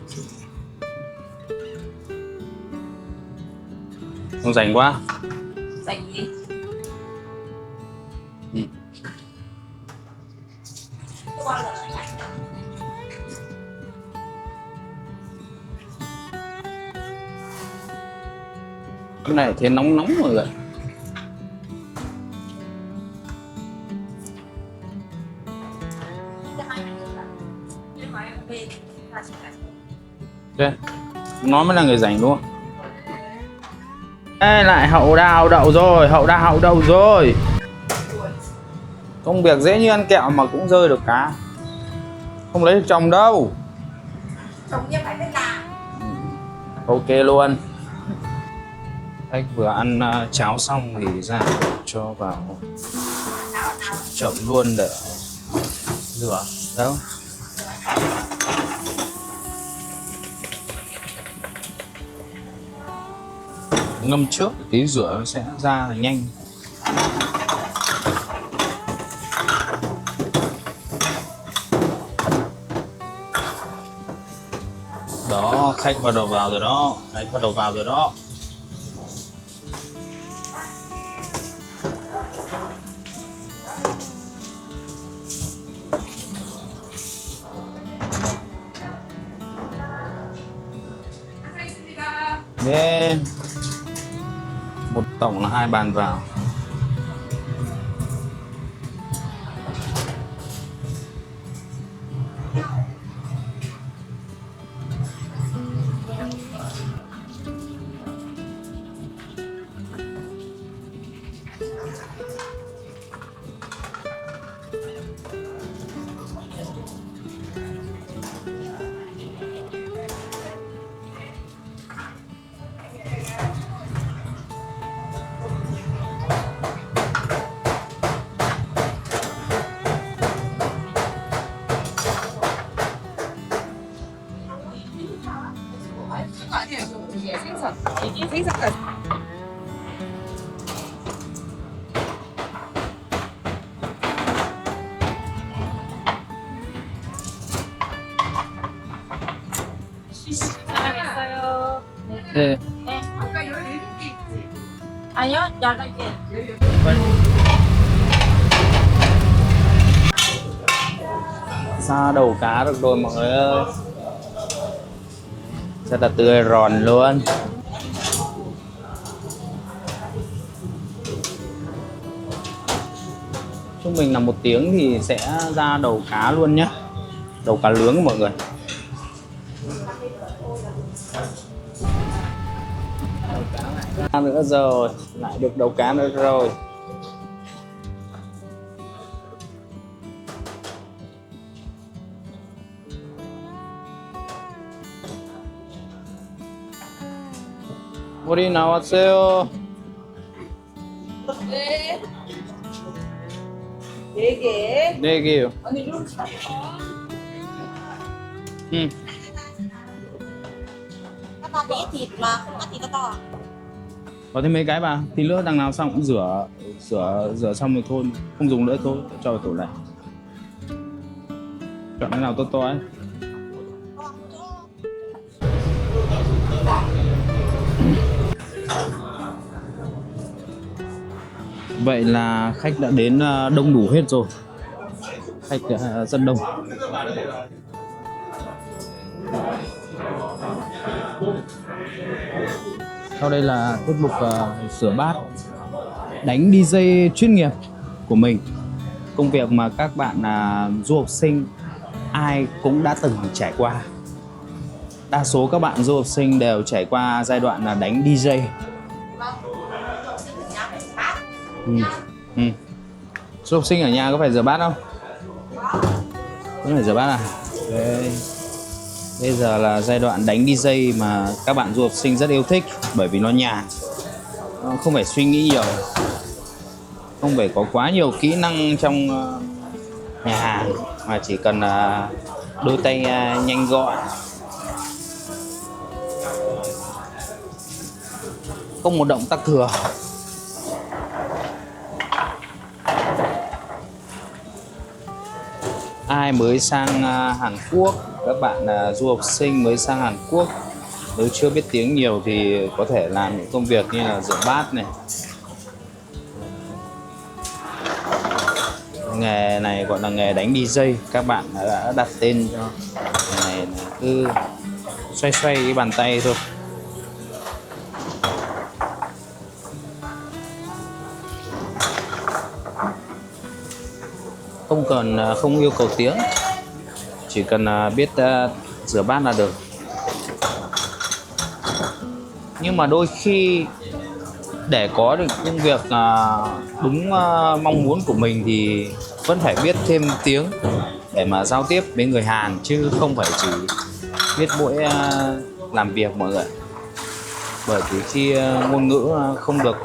Không rảnh quá. Dành gì? Ừ. Không bao giờ lại nhảy. Cái này thấy nóng nóng rồi ạ. Cho hai người là- nhưng mà em về là chỉ là- Đây, nó mới là người rảnh đúng không? Ê, lại hậu đậu rồi, hậu đậu rồi. Công việc dễ như ăn kẹo mà cũng rơi được cá. Không lấy được chồng đâu. Chồng như phải biết làm. Ok luôn. Khách vừa ăn cháo xong thì ra cho vào chậu luôn để rửa. Đâu? Ngâm trước tí rửa nó sẽ ra là nhanh. Đó, khách bắt đầu vào rồi đó, khách bắt đầu vào rồi đó. Yeah. Một tổng là 2 bàn vào. 생선. 이게 생선까지. 사랑했어요. 네. 아까 여기 이렇게 있지. 아니요, 야간게. Xa đầu cá được rồi mọi người ơi. Rất là tươi giòn luôn. Trung bình là 1 tiếng thì sẽ ra đầu cá luôn nhé. Đầu cá nướng mọi người. Đầu cá nữa rồi, lại được đầu cá nữa rồi. 우리 나왔어요. 네. 4개. 4개요. 언니 이렇게. Các ta tí thịt mà không có thịt nó to. Có thêm mấy cái bà, tí nữa đằng nào xong cũng rửa xong rồi thôi, không dùng nữa thôi, cho vào tủ lạnh. Chọn cái nào to to ấy. Vậy là khách đã đến đông đủ hết rồi. Khách rất đông. Sau đây là tiết mục rửa bát, đánh DJ chuyên nghiệp của mình. Công việc mà các bạn du học sinh ai cũng đã từng trải qua. Đa số các bạn du học sinh đều trải qua giai đoạn là đánh DJ. Du học sinh ở nhà có phải rửa bát không? Có phải rửa bát à? Đấy. Bây giờ là giai đoạn đánh DJ mà các bạn du học sinh rất yêu thích bởi vì nó nhàn, nó không phải suy nghĩ nhiều, không phải có quá nhiều kỹ năng trong nhà hàng, mà chỉ cần đôi tay nhanh gọn, không một động tác thừa. Ai mới sang Hàn Quốc, các bạn du học sinh mới sang Hàn Quốc, nếu chưa biết tiếng nhiều thì có thể làm những công việc như là rửa bát này. Nghề này gọi là nghề đánh DJ, các bạn đã đặt tên cho nghề này là cứ xoay xoay cái bàn tay thôi. Không yêu cầu tiếng, chỉ cần biết rửa bát là được. Nhưng mà đôi khi để có được công việc đúng mong muốn của mình thì vẫn phải biết thêm tiếng để mà giao tiếp với người Hàn, chứ không phải chỉ biết mỗi làm việc mọi người. Bởi vì khi ngôn ngữ không được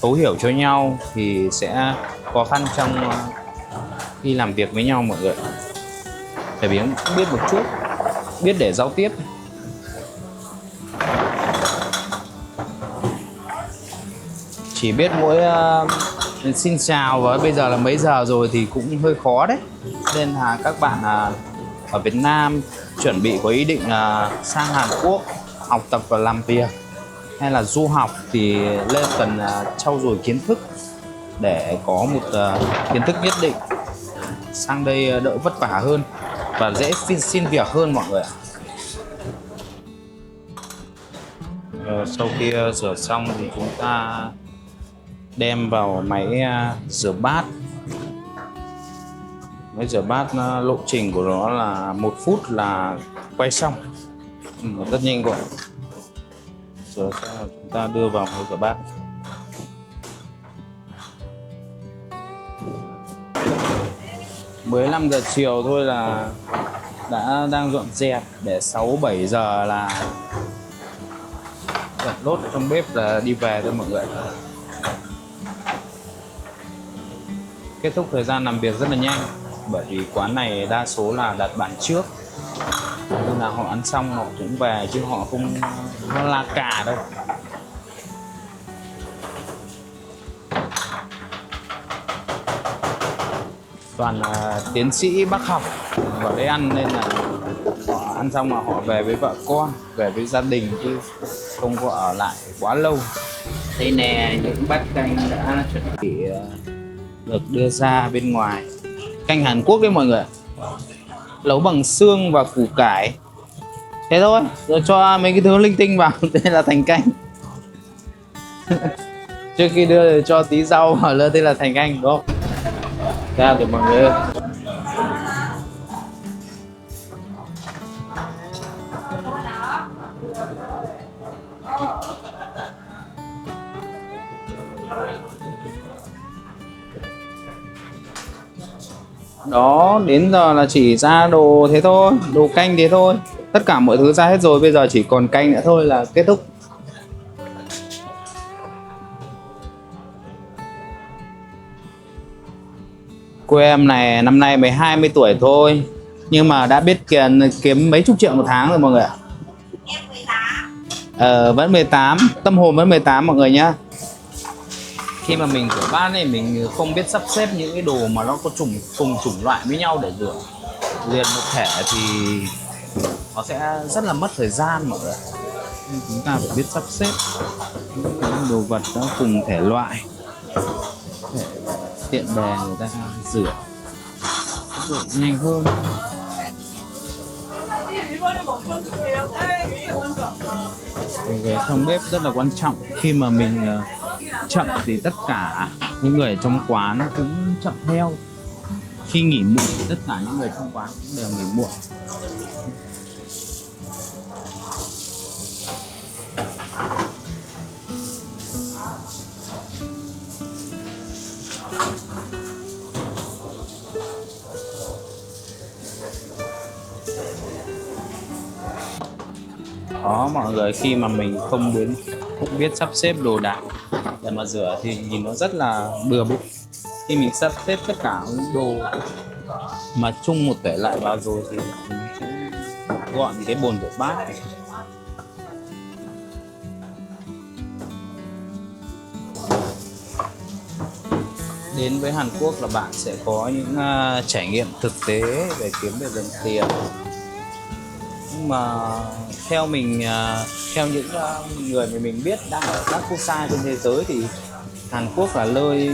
thấu hiểu cho nhau thì sẽ khó khăn trong khi làm việc với nhau mọi người. Phải biết một chút, biết để giao tiếp. Chỉ biết mỗi xin chào và bây giờ là mấy giờ rồi thì cũng hơi khó đấy. Nên là các bạn ở Việt Nam chuẩn bị có ý định sang Hàn Quốc học tập và làm việc hay là du học thì lên cần trau dồi kiến thức để có một kiến thức nhất định, sang đây đỡ vất vả hơn và dễ xin việc hơn mọi người ạ. Sau khi rửa xong thì chúng ta đem vào máy rửa bát. Máy rửa bát lộ trình của nó là 1 phút là quay xong, rất nhanh gọn. Rửa xong chúng ta đưa vào máy rửa bát. Mới 5 giờ chiều thôi là đang dọn dẹp để 6-7 giờ là dọn lốt ở trong bếp là đi về thôi mọi người. Kết thúc thời gian làm việc rất là nhanh bởi vì quán này đa số là đặt bàn trước. Nên là họ ăn xong họ cũng về chứ họ không có la cà đâu. Toàn là tiến sĩ bác học vào đây ăn, nên là họ ăn xong là họ về với vợ con, về với gia đình chứ không có ở lại quá lâu. Đây nè, những bát canh đã chuẩn bị được đưa ra bên ngoài. Canh Hàn Quốc đấy mọi người, nấu bằng xương và củ cải. Thế thôi, rồi cho mấy cái thứ linh tinh vào, thế là thành canh. Trước khi đưa thì cho tí rau vào nữa, thế là thành canh đúng không? Ra để mọi người ơi. Đó, đến giờ là chỉ ra đồ thế thôi, đồ canh thế thôi. Tất cả mọi thứ ra hết rồi, bây giờ chỉ còn canh nữa thôi là kết thúc. Cô em này năm nay mới 20 tuổi thôi, nhưng mà đã biết kiếm mấy chục triệu một tháng rồi mọi người ạ. Em 18. Vẫn 18, tâm hồn vẫn 18 mọi người nhá. Khi mà mình rửa bát này, mình không biết sắp xếp những cái đồ mà nó có cùng chủng loại với nhau để rửa liền một thể thì nó sẽ rất là mất thời gian mọi người ạ. Nên chúng ta phải biết sắp xếp những cái đồ vật nó cùng thể loại để tiện bề người ta rửa nhanh hơn. Về phòng bếp rất là quan trọng. Khi mà mình chậm thì tất cả những người trong quán cũng chậm theo. Khi nghỉ muộn thì tất cả những người trong quán cũng đều nghỉ muộn. Đó mọi người, khi mà mình không biết sắp xếp đồ đạc để mà rửa thì nhìn nó rất là bừa bộn. Khi mình sắp xếp tất cả những đồ mà chung một thể loại vào rồi thì mình sẽ gọn cái bồn rửa bát. Đến với Hàn Quốc là bạn sẽ có những trải nghiệm thực tế về kiếm được đồng tiền. Nhưng mà theo mình, theo những người mà mình biết đang ở các quốc gia trên thế giới thì Hàn Quốc là nơi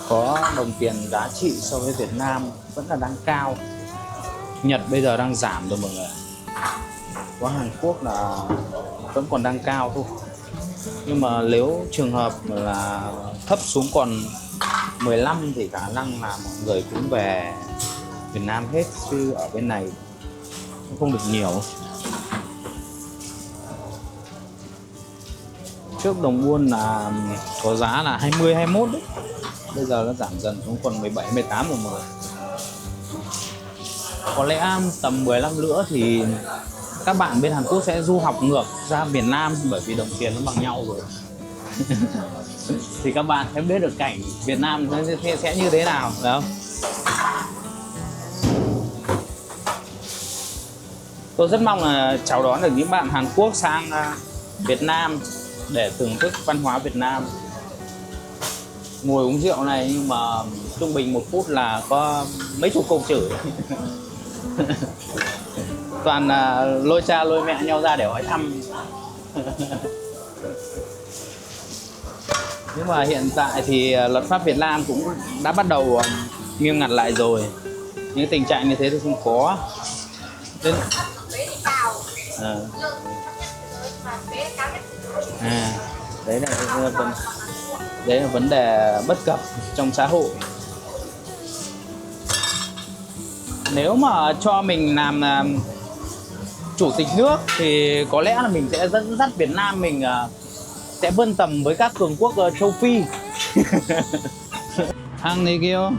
có đồng tiền giá trị so với Việt Nam vẫn là đang cao. Nhật bây giờ đang giảm rồi mọi người, có Hàn Quốc là vẫn còn đang cao thôi. Nhưng mà nếu trường hợp là thấp xuống còn 15 thì khả năng là mọi người cũng về Việt Nam hết, chứ ở bên này không được nhiều. Trước đồng won là có giá là 20, 21 đấy. Bây giờ nó giảm dần xuống còn 17, 18 rồi mọi người. Có lẽ tầm 15 nữa thì các bạn bên Hàn Quốc sẽ du học ngược ra Việt Nam, bởi vì đồng tiền nó bằng nhau rồi. Thì các bạn sẽ biết được cảnh Việt Nam nó sẽ như thế nào, phải không? Tôi rất mong là chào đón được những bạn Hàn Quốc sang Việt Nam để thưởng thức văn hóa Việt Nam. Ngồi uống rượu này nhưng mà trung bình 1 phút là có mấy chục câu chửi. Toàn là lôi cha lôi mẹ nhau ra để hỏi thăm. Nhưng mà hiện tại thì luật pháp Việt Nam cũng đã bắt đầu nghiêm ngặt lại rồi. Những tình trạng như thế thì không có. Nên... đấy là vấn đề bất cập trong xã hội. Nếu mà cho mình làm chủ tịch nước thì có lẽ là mình sẽ dẫn dắt Việt Nam mình sẽ vươn tầm với các cường quốc châu Phi. Hàng này kêu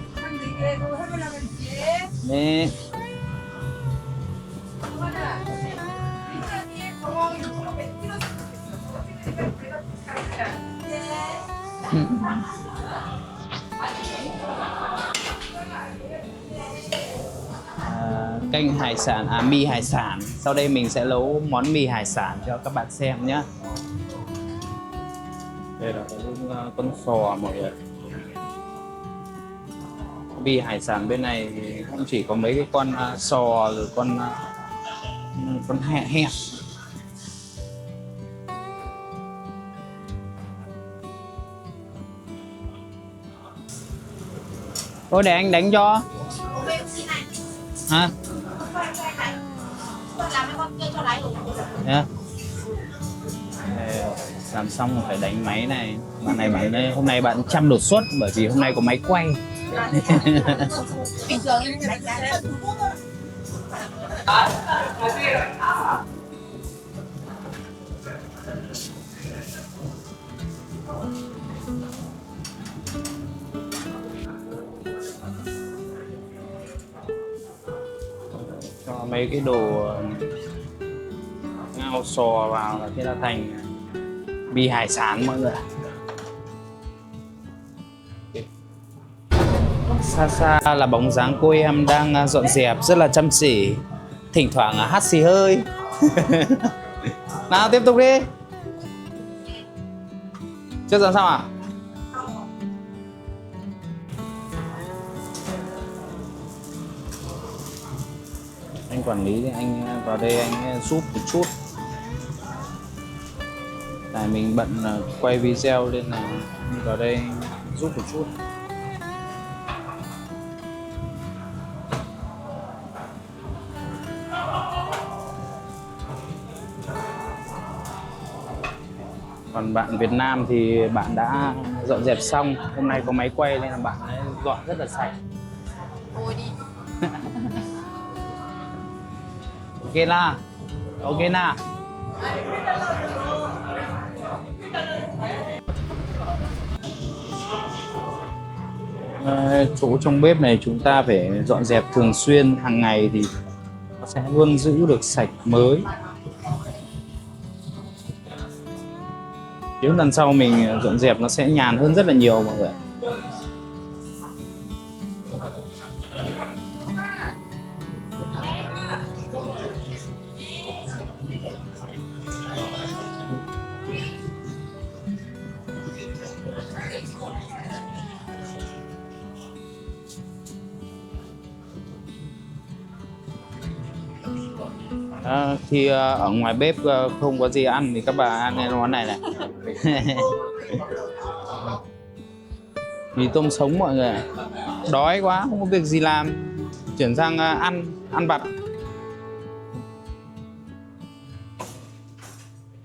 네. kênh hải sản mì hải sản. Sau đây mình sẽ nấu món mì hải sản cho các bạn xem nhé. Đây là con sò mọi người. Mì hải sản bên này thì không chỉ có mấy cái con sò rồi con hẹ. Thôi để anh đánh cho. Hả? Yeah. Làm xong phải đánh máy này. Bạn này bạn đây, hôm nay bạn chăm đột xuất bởi vì hôm nay có máy quay. Bình thường em đánh giá cho mấy cái đồ ngao sò vào là thế là thành mì hải sản mọi người. Xa xa là bóng dáng cô em đang dọn dẹp rất là chăm chỉ, thỉnh thoảng hắt xì hơi. Nào tiếp tục đi. Chưa dọn xong à? Anh quản lý thì anh vào đây anh giúp một chút. Tại mình bận quay video nên là anh vào đây giúp một chút. Còn bạn Việt Nam thì bạn đã dọn dẹp xong. Hôm nay có máy quay nên là bạn ấy dọn rất là sạch. Thôi đi. Ok na. Ok na. Chỗ trong bếp này chúng ta phải dọn dẹp thường xuyên, hàng ngày thì nó sẽ luôn giữ được sạch mới. Nếu lần sau mình dọn dẹp nó sẽ nhàn hơn rất là nhiều mọi người. Khi ở ngoài bếp không có gì ăn thì các bà ăn cái món này này. Mì tôm sống mọi người. Đói quá không có việc gì làm, chuyển sang ăn vặt.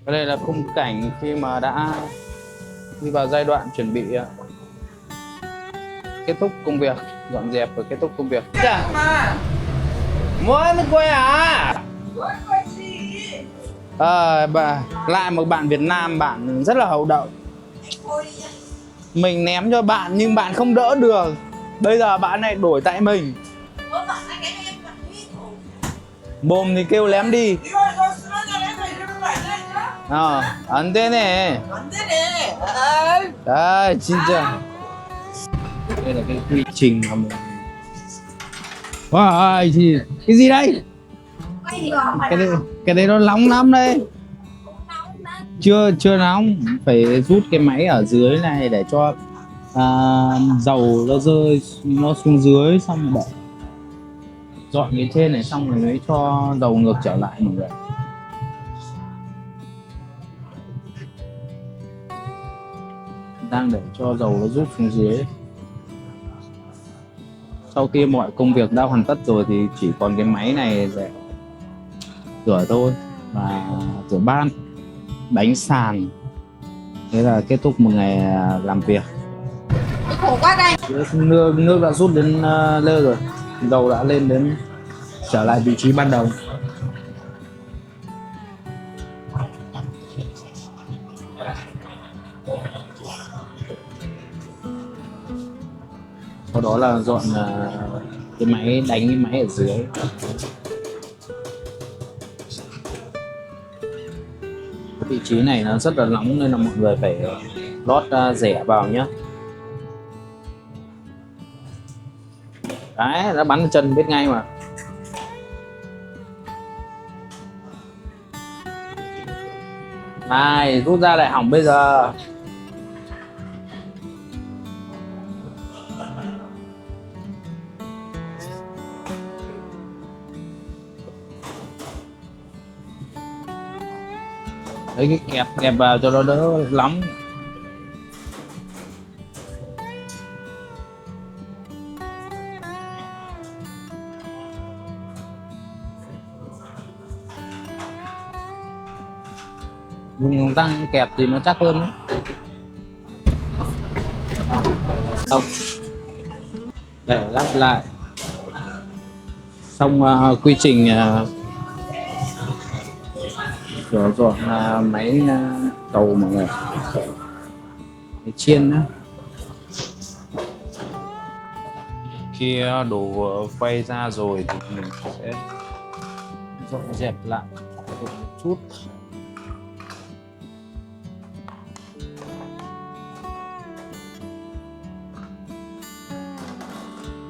Đây là khung cảnh khi mà đã đi vào giai đoạn chuẩn bị kết thúc công việc, dọn dẹp và kết thúc công việc. Mới quay à? Lại một bạn Việt Nam, bạn rất là hậu đậu. Mình ném cho bạn nhưng bạn không đỡ được. Bây giờ bạn này đổi tại mình. Mồm thì kêu lém đi. Ấn thế này. Đấy, 진짜. Đây là cái quy trình mà mình. Wow, cái gì đây? Cái đấy nó nóng lắm đây. Chưa nóng, phải rút cái máy ở dưới này để cho dầu nó rơi nó xuống dưới, xong rồi dọn cái trên này xong rồi mới cho dầu ngược trở lại mọi người. Đang để cho dầu nó rút xuống dưới. Sau khi mọi công việc đã hoàn tất rồi thì chỉ còn cái máy này để rửa thôi, và rửa bát, đánh sàn. Thế là kết thúc một ngày làm việc. Khổ quá đây. Nước đã rút đến lơ rồi, dầu đã lên đến trở lại vị trí ban đầu. Sau đó là dọn cái máy, đánh cái máy ở dưới. Cái vị trí này nó rất là nóng nên là mọi người phải lót rẻ vào nhé. Đấy, đã bắn chân biết ngay mà. Này, rút ra lại hỏng bây giờ. Đấy, cái kẹp vào cho nó đỡ lắm. Dùng tăng kẹp thì nó chắc hơn đấy. Xong để lắp lại xong quy trình rửa dọn máy tàu mọi người, máy chiên đó. Khi đổ quay ra rồi thì mình sẽ dọn dẹp lại một chút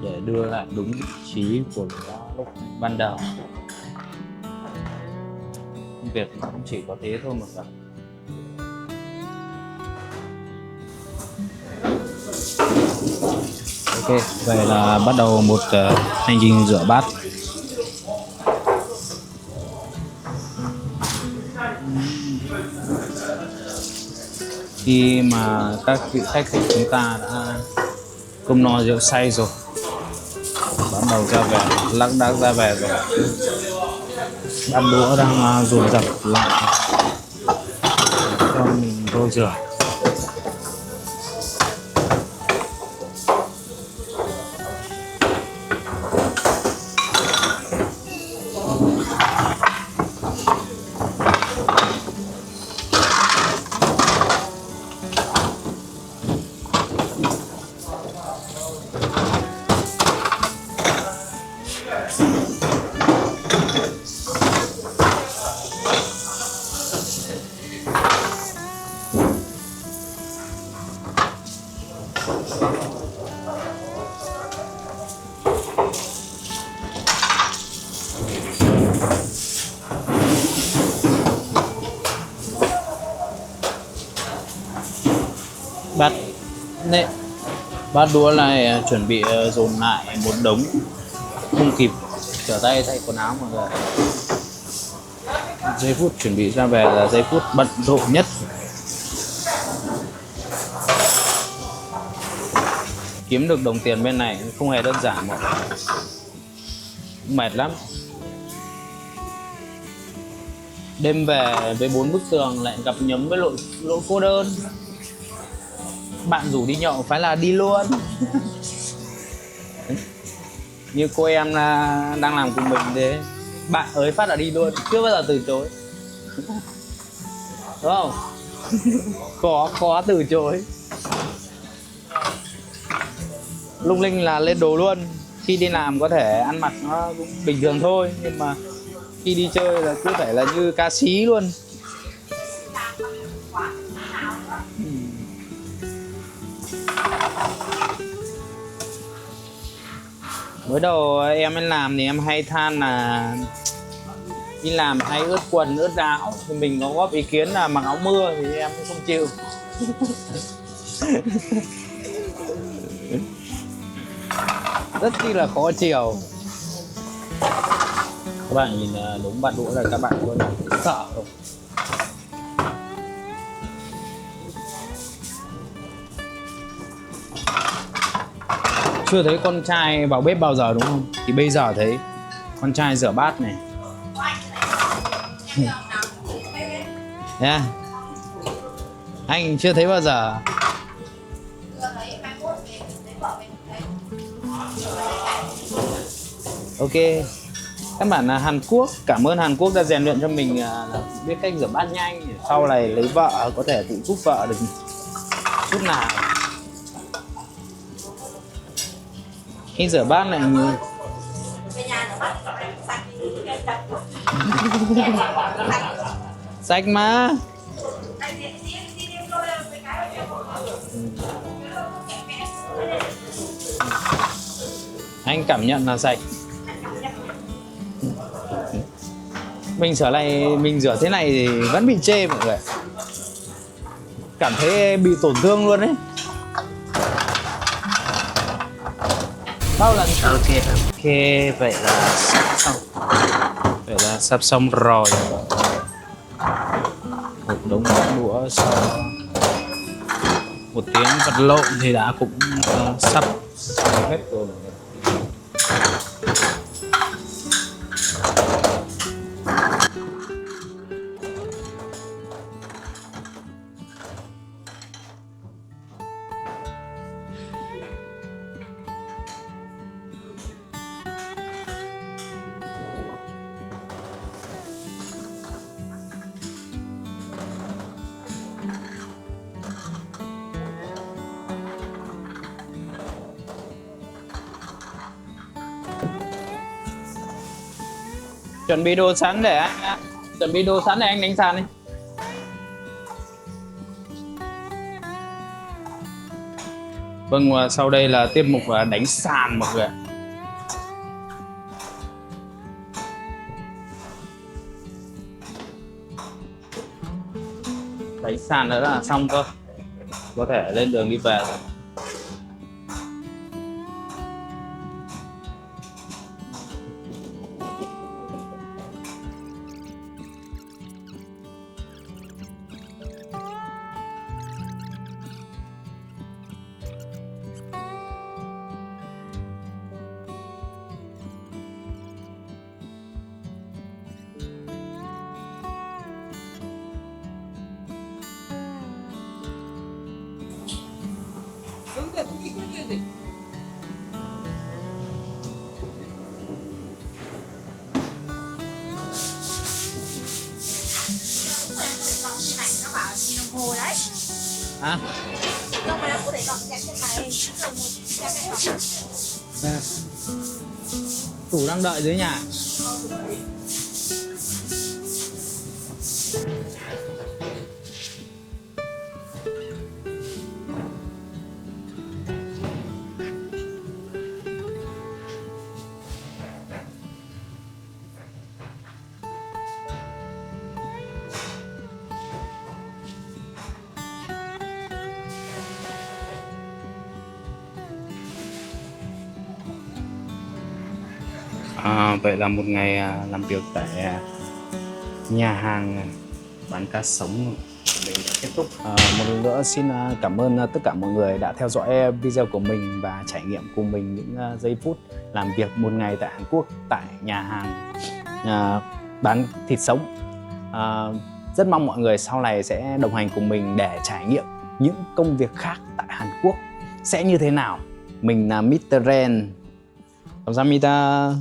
để đưa lại đúng vị trí của nó lúc ban đầu. Công việc cũng chỉ có thế thôi mà cả. Ok, vậy là bắt đầu một hành trình rửa bát. Khi mà các vị khách của chúng ta đã cơm no rượu say rồi, bắt đầu ra về, lác đác ra về rồi, bát đũa đang dồn dập lại cho mình tô rửa. Bát đũa này chuẩn bị dồn lại một đống, không kịp trở tay thay quần áo mọi người. Giây phút chuẩn bị ra về là giây phút bận rộn nhất. Kiếm được đồng tiền bên này không hề đơn giản mọi người, mệt lắm. Đêm về với 4 bức tường lại gặp nhấm với lỗi cô đơn. Bạn rủ đi nhậu phải là đi luôn. Như cô em là đang làm cùng mình thế, bạn ới phát là đi luôn, chưa bao giờ từ chối. Đúng không? Khó từ chối. Lung linh là lên đồ luôn. Khi đi làm có thể ăn mặc nó cũng bình thường thôi, nhưng mà khi đi chơi là cứ phải là như ca sĩ luôn. Mới đầu em lên làm thì em hay than là đi làm hay ướt quần ướt áo, thì mình có góp ý kiến là mặc áo mưa thì em không chịu. Rất chi là khó chịu. Các bạn nhìn đúng bát đũa là các bạn luôn sợ không? Chưa thấy con trai vào bếp bao giờ đúng không? Thì bây giờ thấy con trai rửa bát này. Yeah. Anh chưa thấy bao giờ. Ok. Các bạn là Hàn Quốc, cảm ơn Hàn Quốc đã rèn luyện cho mình biết cách rửa bát nhanh. Sau này lấy vợ có thể tự giúp vợ được chút nào. Khi rửa bát này như sạch mà. Anh cảm nhận là sạch. Mình sửa này, mình rửa thế này thì vẫn bị chê mọi người. cảm thấy bị tổn thương luôn đấy. Bao lần ok, vậy là sắp xong. Vậy là sắp xong rồi. Một đống đũa sau 1 tiếng vật lộn thì đã cũng sắp xong hết rồi. Chuẩn bị đồ sẵn để anh chuẩn bị đồ sẵn để anh đánh sàn đi. Vâng, và sau đây là tiết mục đánh sàn mọi người ạ. Đánh sàn nữa là xong cơ, có thể lên đường đi về rồi. 여기다 고기 끓여야 돼. Còn trên này nó bảo đi đồng hồ đấy. Hả? Không phải là cô để gọn dẹp trên này. Rồi một dẹp cái gọn. Chủ đang đợi dưới nhà. Vậy là một ngày làm việc tại nhà hàng bán cá sống mình đã kết thúc. Một lần nữa xin cảm ơn tất cả mọi người đã theo dõi video của mình và trải nghiệm cùng mình những giây phút làm việc một ngày tại Hàn Quốc tại nhà hàng bán thịt sống. Rất mong mọi người sau này sẽ đồng hành cùng mình để trải nghiệm những công việc khác tại Hàn Quốc sẽ như thế nào. Mình là Mr. Ren. 감사합니다.